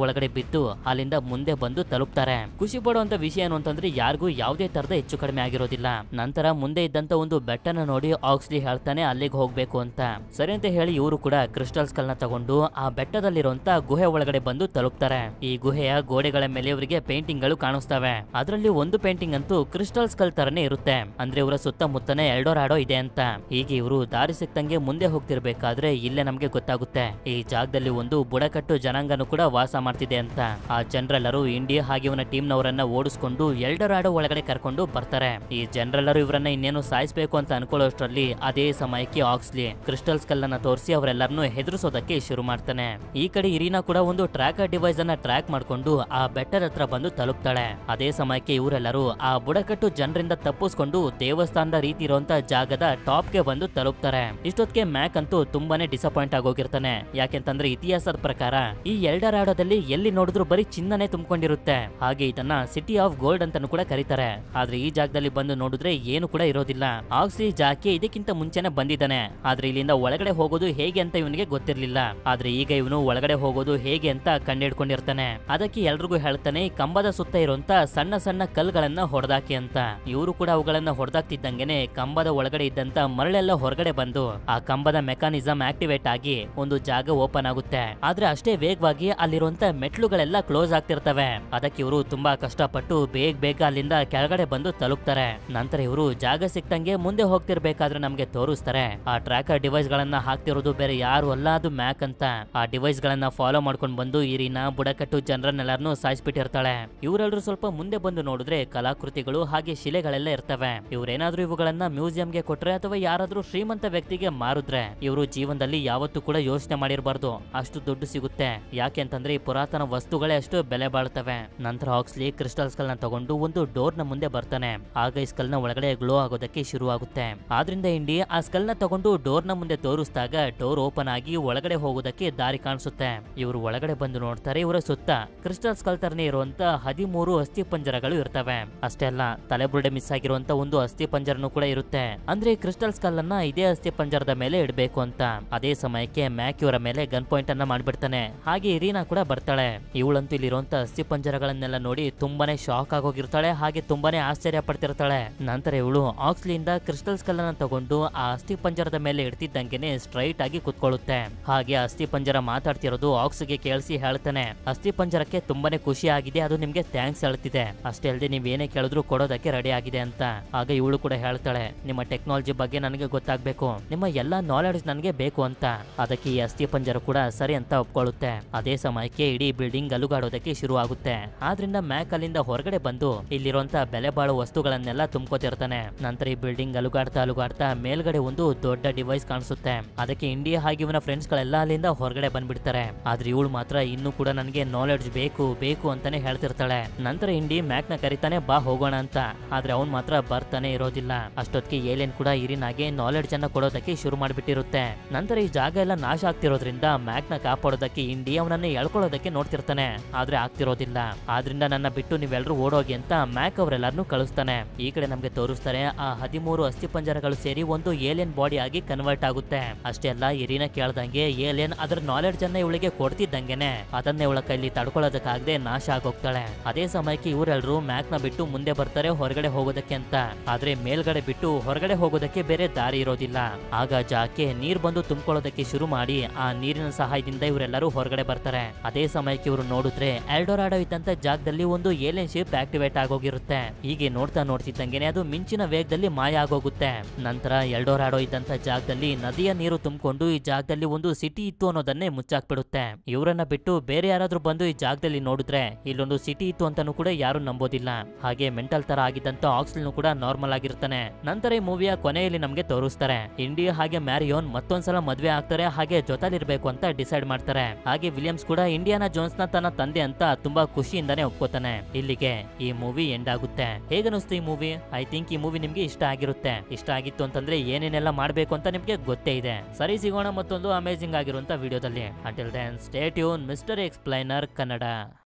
[SPEAKER 1] ಒಳಗಡೆ ಬಿದ್ದು ಅಲ್ಲಿಂದ ಮುಂದೆ ಬಂದು ತಲುಪ್ತಾರೆ. ಖುಷಿ ಪಡುವಂತ ವಿಷಯ ಏನು ಅಂತಂದ್ರೆ ಯಾರಿಗೂ ಯಾವುದೇ ತರದ ಹೆಚ್ಚು ಕಡಿಮೆ ಆಗಿರೋದಿಲ್ಲ. ನಂತರ ಮುಂದೆ ಇದ್ದಂತ ಒಂದು ಬೆಟ್ಟನ ನೋಡಿ ಆಕ್ಸ್ಲಿ ಹೇಳ್ತಾನೆ ಅಲ್ಲಿಗೆ ಹೋಗ್ಬೇಕು ಅಂತ. ಸರಿ ಅಂತ ಹೇಳಿ ಇವರು ಕೂಡ ಕ್ರಿಸ್ಟಲ್ ಸ್ಕಲ್ ನ ತಗೊಂಡು ಆ ಬೆಟ್ಟದಲ್ಲಿರುವಂತ ಗುಹೆ ಒಳಗಡೆ ಬಂದು ತಲುಪ್ತಾರೆ. ಈ ಗುಹೆಯ ಗೋಡೆಗಳ ಮೇಲೆ ಇವರಿಗೆ ಪೇಂಟಿಂಗ್ ಗಳು ಕಾಣಿಸ್ತವೆ. ಅದರಲ್ಲಿ ಒಂದು ಪೇಂಟಿಂಗ್ ಅಂತೂ ಕ್ರಿಸ್ಟಲ್ ಸ್ಕಲ್ ತರನೇ ಇರುತ್ತೆ. ಅಂದ್ರೆ ಇವರ ಸುತ್ತಮುತ್ತನೇ ಎಲ್ಡೋರಾಡೋ ಇದೆ ಅಂತ. ಹೀಗೆ ಇವರು ದಾರಿ ಸಿಕ್ತಂಗೆ ಮುಂದೆ ಹೋಗ್ತಿರ್ಬೇಕಾದ್ರೆ ಇಲ್ಲೇ ನಮ್ಗೆ ಗೊತ್ತಾಗುತ್ತೆ ಈ ಜಾಗದಲ್ಲಿ ಒಂದು ಬುಡಕಟ್ಟು ಜನಾಂಗನು ಕೂಡ ವಾಸ ಮಾಡ್ತಿದೆ ಅಂತ. ಆ ಜನರೆಲ್ಲರೂ ಇಂಡಿಯಾ ಹಾಗೆ ಇವನ ಟೀಮ್ ನವರನ್ನ ಓಡಿಸ್ಕೊಂಡು ಎಲ್ಡೋರಾಡೋ ಒಳಗಡೆ ಕರ್ಕೊಂಡು ಬರ್ತಾರೆ. ಈ ಜನರೆಲ್ಲರೂ ಇವರನ್ನ ಇನ್ನೇನು ಸಾಯಿಸಬೇಕು ಅಂತ ಅನ್ಕೊಳ್ಳೋಷ್ಟ್ರಲ್ಲಿ ಅದೇ ಸಮಯಕ್ಕೆ ಆಕ್ಸ್ಲಿ ಕ್ರಿಸ್ಟಲ್ ಸ್ಕಲ್ ಅನ್ನ ತೋರಿಸಿ ಅವರೆಲ್ಲರನ್ನು ಹೆದರಿಸೋದಕ್ಕೆ ಶುರು ಮಾಡ್ತಾನೆ. ಈ ಕಡೆ ಇರಿನಾ ಕೂಡ ಒಂದು ಟ್ರ್ಯಾಕರ್ ಡಿವೈಸ್ ಅನ್ನ ಟ್ರ್ಯಾಕ್ ಮಾಡ್ಕೊಂಡು ಆ ಬೆಟ್ಟದ ಹತ್ರ ಬಂದು ತಲುಪ್ತಾಳೆ. ಅದೇ ಸಮಯಕ್ಕೆ ಇವರೆಲ್ಲರೂ ಆ ಬುಡಕಟ್ಟು ಜನರಿಂದ ತಪ್ಪಿಸ್ಕೊಂಡು ದೇವಸ್ಥಾನದ ರೀತಿ ಇರುವಂತ ಜಾಗದ ಟಾಪ್ ಗೆ ಬಂದು ತಲುಪ್ತಾರೆ. ಇಷ್ಟೊತ್ತಿಗೆ ಮ್ಯಾಕ್ ಅಂತೂ ತುಂಬಾನೇ ಡಿಸಪಾಯಿಂಟ್ ಆಗೋಗಿರ್ತಾನೆ. ಯಾಕೆಂತಂದ್ರೆ ಇತಿಹಾಸದ ಪ್ರಕಾರ ಈ ಎಲ್ಡರಾಡೋದಲ್ಲಿ ಎಲ್ಲಿ ನೋಡಿದ್ರು ಬರೀ ಚಿನ್ನನೇ ತುಂಬಿಕೊಂಡಿರುತ್ತೆ. ಹಾಗೆ ಇದನ್ನ ಸಿಟಿ ಆಫ್ ಗೋಲ್ಡ್ ಅಂತಾನು ಕೂಡ ಕರೀತಾರೆ. ಆದ್ರೆ ಈ ಜಾಗದಲ್ಲಿ ಬಂದು ನೋಡಿದ್ರೆ ಏನು ಕೂಡ ಇರೋದಿಲ್ಲ. ಆಕ್ಸ್ಲಿ ಜಾಕೆ ಇದಕ್ಕಿಂತ ಮುಂಚೆನೆ ಬಂದಿದ್ದಾನೆ. ಆದ್ರೆ ಇಲ್ಲಿಂದ ಒಳಗಡೆ ಹೋಗೋದು ಹೇಗೆ ಅಂತ ಇವನಿಗೆ ಗೊತ್ತಿರ್ಲಿಲ್ಲ. ಆದ್ರೆ ಈಗ ಇವನು ಒಳಗಡೆ ಹೋಗೋದು ಹೇಗೆ ಅಂತ ಕಂಡಿಡ್ಕೊಂಡಿರ್ತಾನೆ. ಅದಕ್ಕೆ ಎಲ್ರಿಗೂ ಹೇಳ್ತಾನೆ ಈ ಕಂಬದ ಸುತ್ತ ಇರುವಂತ ಸಣ್ಣ ಸಣ್ಣ ಕಲ್ಗಳನ್ನ ಹೊಡೆದಾಕಿ ಅಂತ. ಇವರು ಕೂಡ ಅವುಗಳನ್ನ ಹೊಡೆದಾಕ್ತಿದ್ದಂಗೆನೆ ಕಂಬದ ಒಳಗಡೆ ಇದ್ದಂತ ಮರಳೆಲ್ಲ ಹೊರಗಡೆ ಬಂದು ಆ ಕಂಬದ ಮೆಕಾನಿಸಮ್ ಆಕ್ಟಿವೇಟ್ ಆಗಿ ಒಂದು ಜಾಗ ಓಪನ್ ಆಗುತ್ತೆ. ಆದ್ರೆ ಅಷ್ಟೇ ವೇಗವಾಗಿ ಅಲ್ಲಿರುವಂತ ಮೆಟ್ಲುಗಳೆಲ್ಲ ಕ್ಲೋಸ್ ಆಗ್ತಿರ್ತವೆ. ಅದಕ್ಕೆ ಇವರು ತುಂಬಾ ಕಷ್ಟಪಟ್ಟು ಬೇಗ ಅಲ್ಲಿಂದ ಕೆಳಗಡೆ ಬಂದು ತಲುಪ್ತಾರೆ. ನಂತರ ಇವರು ಜಾಗ ಸಿಕ್ತಂಗೆ ಮುಂದೆ ಹೋಗ್ತಿರ್ಬೇಕಾದ್ರೆ ನಮ್ಗೆ ತೋರಿಸ್ತಾರೆ ಆ ಟ್ರ್ಯಾಕರ್ ಡಿವೈಸ್ ಗಳನ್ನ ಹಾಕ್ತಿರೋದು ಬೇರೆ ಯಾರು ಅಲ್ಲ, ಅದು ಮ್ಯಾಕ್ ಅಂತ. ಆ ಡಿವೈಸ್ ಗಳನ್ನ ಫಾಲೋ ಮಾಡ್ಕೊಂಡು ಬಂದು ಇರಿನ ಬುಡಕಟ್ಟು ಜನರನ್ನೆಲ್ಲರನ್ನು ಸಾಯಿಸ್ಬಿಟ್ಟಿರ್ತಾಳೆ. ಇವರೆಲ್ಲರೂ ಸ್ವಲ್ಪ ಮುಂದೆ ಬಂದು ನೋಡಿದ್ರೆ ಕಲಾಕೃತಿಗಳು ಹಾಗೆ ಶಿಲೆಗಳೆಲ್ಲ ಇರ್ತವೆ. ಇವ್ರೇನಾದ್ರೂ ಇವುಗಳನ್ನ ಮ್ಯೂಸಿಯಂಗೆ ಕೊಟ್ರೆ ಅಥವಾ ಯಾರಾದ್ರೂ ಶ್ರೀಮಂತ ವ್ಯಕ್ತಿಗೆ ಮಾರಿದ್ರೆ ಇವರು ಜೀವನದಲ್ಲಿ ಯಾವತ್ತೂ ಕೂಡ ಯೋಚನೆ ಮಾಡಿರಬಾರ್ದು ಅಷ್ಟು ದುಡ್ಡು ಸಿಗುತ್ತೆ. ಯಾಕೆ ಅಂತಂದ್ರೆ ಈ ಪುರಾತನ ವಸ್ತುಗಳೇ ಅಷ್ಟು ಬೆಲೆ ಬಾಳ್ತವೆ. ನಂತರ ಆಕ್ಸ್ಲಿ ಕ್ರಿಸ್ಟಲ್ ಸ್ಕಲ್ ನ ತಗೊಂಡು ಒಂದು ಡೋರ್ ನ ಮುಂದೆ ಬರ್ತಾನೆ. ಆಗ ಈ ಸ್ಕಲ್ ನ ಒಳಗಡೆ ಗ್ಲೋ ಆಗೋದಕ್ಕೆ ಶುರು ಆಗುತ್ತೆ. ಆದ್ರಿಂದ ಇಂಡಿ ಆ ಸ್ಕಲ್ ನ ತಗೊಂಡು ಡೋರ್ ನ ಮುಂದೆ ತೋರಿಸಿದಾಗ ಡೋರ್ ಓಪನ್ ಆಗಿ ಒಳಗಡೆ ಹೋಗೋದಕ್ಕೆ ದಾರಿ ಕಾಣಿಸುತ್ತೆ. ಇವರು ಒಳಗಡೆ ಬಂದು ನೋಡ್ತಾರೆ. ಇವರ ಸುತ್ತ ಕ್ರಿಸ್ಟಲ್ ಸ್ಕಲ್ ತರನೇ ಇರುವಂತ 13 ಅಸ್ಥಿ ಪಂಜರಗಳು ಇರ್ತವೆ. ಅಷ್ಟೇ ಅಲ್ಲ, ತಲೆಬುರುಡೆ ಮಿಸ್ ಆಗಿರುವಂತ ಒಂದು ಅಸ್ಥಿ ಪಂಜರನು ಕೂಡ ಇರುತ್ತೆ. ಅಂದ್ರೆ ಕ್ರಿಸ್ಟಲ್ ಸ್ಕಲ್ ಅನ್ನ ಇದೇ ಅಸ್ಥಿ ಪಂಜರದ ಮೇಲೆ ಇಡಬೇಕು ಅಂತ. ಅದೇ ಸಮಯಕ್ಕೆ ಮ್ಯಾಕ್ ಇವರ ಮೇಲೆ ಗನ್ ಪಾಯಿಂಟ್ ಅನ್ನ ಮಾಡ್ಬಿಡ್ತಾನೆ. ಹಾಗೆ ಇರಿನಾ ಕೂಡ ಬರ್ತಾಳೆ. ಇವಳಂತೂ ಇಲ್ಲಿರುವಂತ ಅಸ್ಥಿ ಪಂಜರಗಳನ್ನೆಲ್ಲ ನೋಡಿ ತುಂಬಾನೇ ಶಾಕ್ ಆಗೋಗಿರ್ತಾಳೆ. ಹಾಗೆ ತುಂಬಾನೇ ಆಶ್ಚರ್ಯ ಪಡ್ತಿರ್ತಾಳೆ. ನಂತರ ಇವಳು ಆಕ್ಸ್ಲಿಯಿಂದ ಕ್ರಿಸ್ಟಲ್ ಸ್ಕಲ್ ಅನ್ನ ತಗೊಂಡು ಆ ಅಸ್ಥಿ ಪಂಜರದ ಮೇಲೆ ಇಡ್ತಿದ್ದಂಗೆನೆ ಸ್ಟ್ರೈಟ್ ಆಗಿ ಕುತ್ಕೊಳ್ಳುತ್ತೆ. ಹಾಗೆ ಅಸ್ಥಿ ಪಂಜರ ಮಾತಾಡ್ತಿರೋದು ಆಕ್ಸ್ಗೆ ಕೇಳಿಸಿ ಹೇಳ್ತಾನೆ ಅಸ್ಥಿ ಪಂಜರಕ್ಕೆ ತುಂಬಾನೇ ಖುಷಿ ಆಗಿದೆ, ಅದು ನಿಮ್ಗೆ ಥ್ಯಾಂಕ್ಸ್ ಹೇಳ್ತಿದೆ. ಅಷ್ಟೇ ಅಲ್ಲದೆ ನೀವ್ ಏನೇ ಕೇಳಿದ್ರು ಕೊಡೋದಕ್ಕೆ ರೆಡಿ ಆಗಿದೆ ಅಂತ. ಆಗ ಇವಳು ಕೂಡ ಹೇಳ್ತಾಳೆ ನಿಮ್ಮ ಟೆಕ್ನಾಲಜಿ ಬಗ್ಗೆ ನನಗೆ ಗೊತ್ತಾಗ್ಬೇಕು, ನಿಮ್ಮ ಎಲ್ಲಾ ನಾಲೆಡ್ಜ್ ನನಗೆ ಬೇಕು ಅಂತ. ಅದಕ್ಕೆ ಈ ಅಸ್ಥಿ ಪಂಜರ ಕೂಡ ಸರಿ ಅಂತ ಒಪ್ಕೊಳ್ಳುತ್ತೆ. ಅದೇ ಸಮಯಕ್ಕೆ ಇಡೀ ಬಿಲ್ಡಿಂಗ್ ಅಲುಗಾಡೋದಕ್ಕೆ ಶುರು ಆಗುತ್ತೆ. ಆದ್ರಿಂದ ಮ್ಯಾಕ್ ಅಲ್ಲಿಂದ ಹೊರಗಡೆ ಬಂದು ಇಲ್ಲಿರುವಂತ ಬೆಲೆ ಬಾಳೋ ವಸ್ತುಗಳನ್ನೆಲ್ಲ ತುಂಬ್ಕೋತಿರ್ತಾನೆ. ನಂತರ ಈ ಬಿಲ್ಡಿಂಗ್ ಅಲುಗಾಡ್ತಾ ಮೇಲ್ಗಡೆ ಒಂದು ದೊಡ್ಡ ಡಿವೈಸ್ ಕಾಣಿಸುತ್ತೆ. ಅದಕ್ಕೆ ಇಂಡಿಯಾ ಹಾಗೆ ಇವನ ಫ್ರೆಂಡ್ಸ್ ಗಳೆಲ್ಲ ಅಲ್ಲಿಂದ ಹೊರಗಡೆ ಬಂದ್ಬಿಡ್ತಾರೆ. ಆದ್ರೆ ಇವಳು ಮಾತ್ರ ಇನ್ನೂ ಕೂಡ ನನಗೆ ನಾಲೆಡ್ಜ್ ಬೇಕು ಅಂತಾನೆ ಹೇಳ್ತಿರ್ತಾಳೆ. ನಂತರ ಇಂಡಿ ಮ್ಯಾಕ್ ನ ಕರಿತಾನೆ ಬಾ ಹೋಗೋಣ ಅಂತ. ಆದ್ರೆ ಅವ್ನ್ ಮಾತ್ರ ಬರ್ತಾನೆ ಇರೋದಿಲ್ಲ. ಅಷ್ಟೊತ್ತಿಗೆ ಏಲಿಯನ್ ಕೂಡ ಇರಿನಾಗೆ ನಾಲೆಡ್ಜ್ ಅನ್ನ ಕೊಡೋದಕ್ಕೆ ಶುರು ಮಾಡ್ಬಿಟ್ಟಿರುತ್ತೆ. ನಂತರ ಈ ಜಾಗ ಎಲ್ಲ ನಾಶ ಆಗ್ತಿರೋದ್ರಿಂದ ಮ್ಯಾಕ್ ನ ಕಾಪಾಡೋದಕ್ಕೆ ಇಂಡಿ ಅವನನ್ನ ಎಳ್ಕೊಳ್ಳೋದಕ್ಕೆ ನೋಡ್ತಿರ್ತಾನೆ. ಆದ್ರೆ ಆಗ್ತಿರೋದಿಲ್ಲ. ಆದ್ರಿಂದ ನನ್ನ ಬಿಟ್ಟು ನೀವೆಲ್ಲರೂ ಓಡೋಗಿ ಅಂತ ಮ್ಯಾಕ್ ಅವರೆಲ್ಲರನ್ನು ಕಳಿಸ್ತಾನೆ. ಈ ಕಡೆ ನಮ್ಗೆ ತೋರಿಸ್ತಾರೆ ಆ 13 ಅಸ್ಥಿ ಪಂಜರಗಳು ಸೇರಿ ಒಂದು ಏಲಿಯನ್ ಬಾಡಿ ಆಗಿ ಕನ್ವರ್ಟ್ ಆಗುತ್ತೆ. ಅಷ್ಟೇ ಅಲ್ಲ, ಇರಿನಾ ಕೇಳ್ದಂಗೆ ಏಲಿಯನ್ ಅದರ ನಾಲೆಡ್ಜ್ ಅನ್ನ ಇವಳಿಗೆ ಕೊಡ್ತಿದ್ದಂಗೆನೆ ಅದನ್ನೇ ಇವಳ ಕೈಲಿ ತಡ್ಕೊಳ್ಳೋದಕ್ಕಾಗದೆ ನಾಶ ಆಗೋಗ್ತಾಳೆ. ಅದೇ ಸಮಯಕ್ಕೆ ಇವರೆಲ್ಲರೂ ಮ್ಯಾಕ್ ನ ಬಿಟ್ಟು ಮುಂದೆ ಬರ್ತಾರೆ ಹೊರಗಡೆ ಹೋಗೋದಕ್ಕೆ ಅಂತ. ಆದ್ರೆ ಮೇಲ್ಗಡೆ ಬಿಟ್ಟು ಹೊರಗಡೆ ಹೋಗೋದಕ್ಕೆ ಬೇರೆ ದಾರಿ ಇರೋದಿಲ್ಲ. ಆಗ ಜಾಕೆ ನೀರ್ ಬಂದು ತುಂಬಿಕೊಳ್ಳೋದಕ್ಕೆ ಶುರು ಮಾಡಿ ಆ ನೀರಿನ ಸಹಾಯದಿಂದ ಇವರೆಲ್ಲರೂ ಹೊರಗಡೆ ಬರ್ತಾರೆ. ಅದೇ ಸಮಯಕ್ಕೆ ಇವರು ನೋಡಿದ್ರೆ ಎಲ್ಡೋರಾಡೋ ಇದ್ದಂತ ಜಾಗದಲ್ಲಿ ಒಂದು ಏಲಿಯನ್ ಶಿಪ್ ಆಕ್ಟಿವೇಟ್ ಆಗೋಗಿರುತ್ತೆ. ಹೀಗೆ ನೋಡ್ತಿದ್ದಂಗೆನೆ ಅದು ಮಿಂಚಿನ ವೇಗದಲ್ಲಿ ಮಾಯ ಆಗೋಗುತ್ತೆ. ನಂತರ ಎಲ್ಡೋರಾಡೋ ಇದ್ದಂತ ಜಾಗದಲ್ಲಿ ನದಿಯ ನೀರು ತುಂಬಿಕೊಂಡು ಈ ಜಾಗದಲ್ಲಿ ಒಂದು ಸಿಟಿ ಇತ್ತು ಅನ್ನೋದನ್ನೇ ಮುಚ್ಚಾಕ್ಬಿಡುತ್ತೆ. ಇವರನ್ನ ಬಿಟ್ಟು ಬೇರೆ ಯಾರಾದ್ರೂ ಬಂದು ಈ ಜಾಗದಲ್ಲಿ ನೋಡಿದ್ರೆ ಇಲ್ಲೊಂದು ಸಿಟಿ ಇತ್ತು ಅಂತಾನು ಕೂಡ ಯಾರು ನಂಬೋದಿಲ್ಲ. ಹಾಗೆ ಮೆಂಟಲ್ ತರ ಆಗಿದ್ದಂತ ಆಕ್ಸಿಲ್ ಕೂಡ ನಾರ್ಮಲ್ ಆಗಿರ್ತಾನೆ. ನಂತರ ಈ ಮೂವಿಯ ಕೊನೆಯಲ್ಲಿ ನಮ್ಗೆ ತೋರಿಸ್ತಾರೆ ಇಂಡಿಯಾ ಹಾಗೆ ಮ್ಯಾರಿಯೋನ್ ಮತ್ತೊಂದ್ಸಲ ಮದ್ವೆ ಆಗ್ತಾರೆ, ಹಾಗೆ ಜೊತೆಲಿರ್ಬೇಕು ಅಂತ ಡಿಸೈಡ್ ಮಾಡ್ತಾರೆ. ಹಾಗೆ ವಿಲಿಯಮ್ಸ್ ಕೂಡ ಇಂಡಿಯಾನಾ ಜೋನ್ಸ್ ನ ತನ್ನ ತಂದೆ ಅಂತ ತುಂಬಾ ಖುಷಿಯಿಂದಾನೆ ಒಪ್ಕೋತಾನೆ. ಇಲ್ಲಿಗೆ ಈ ಮೂವಿ ಎಂಡ್ ಆಗುತ್ತೆ. ಹೇಗನ್ನಿಸ್ತು ಈ ಮೂವಿ? ಐ ಥಿಂಕ್ ಈ ಮೂವಿ ನಿಮ್ಗೆ ಇಷ್ಟ ಆಗಿರುತ್ತೆ. ಇಷ್ಟ ಆಗಿತ್ತು ಅಂತಂದ್ರೆ ಏನೇನೆಲ್ಲ ಮಾಡ್ಬೇಕು ಅಂತ ನಿಮ್ಗೆ ಗೊತ್ತೇ ಇದೆ. ಸರಿ, ಸಿಗೋಣ ಮತ್ತೊಂದು ಅಮೇಜಿಂಗ್ ಆಗಿರುವಂತ ವಿಡಿಯೋದಲ್ಲಿ. Until then stay tune mister explainer Kannada.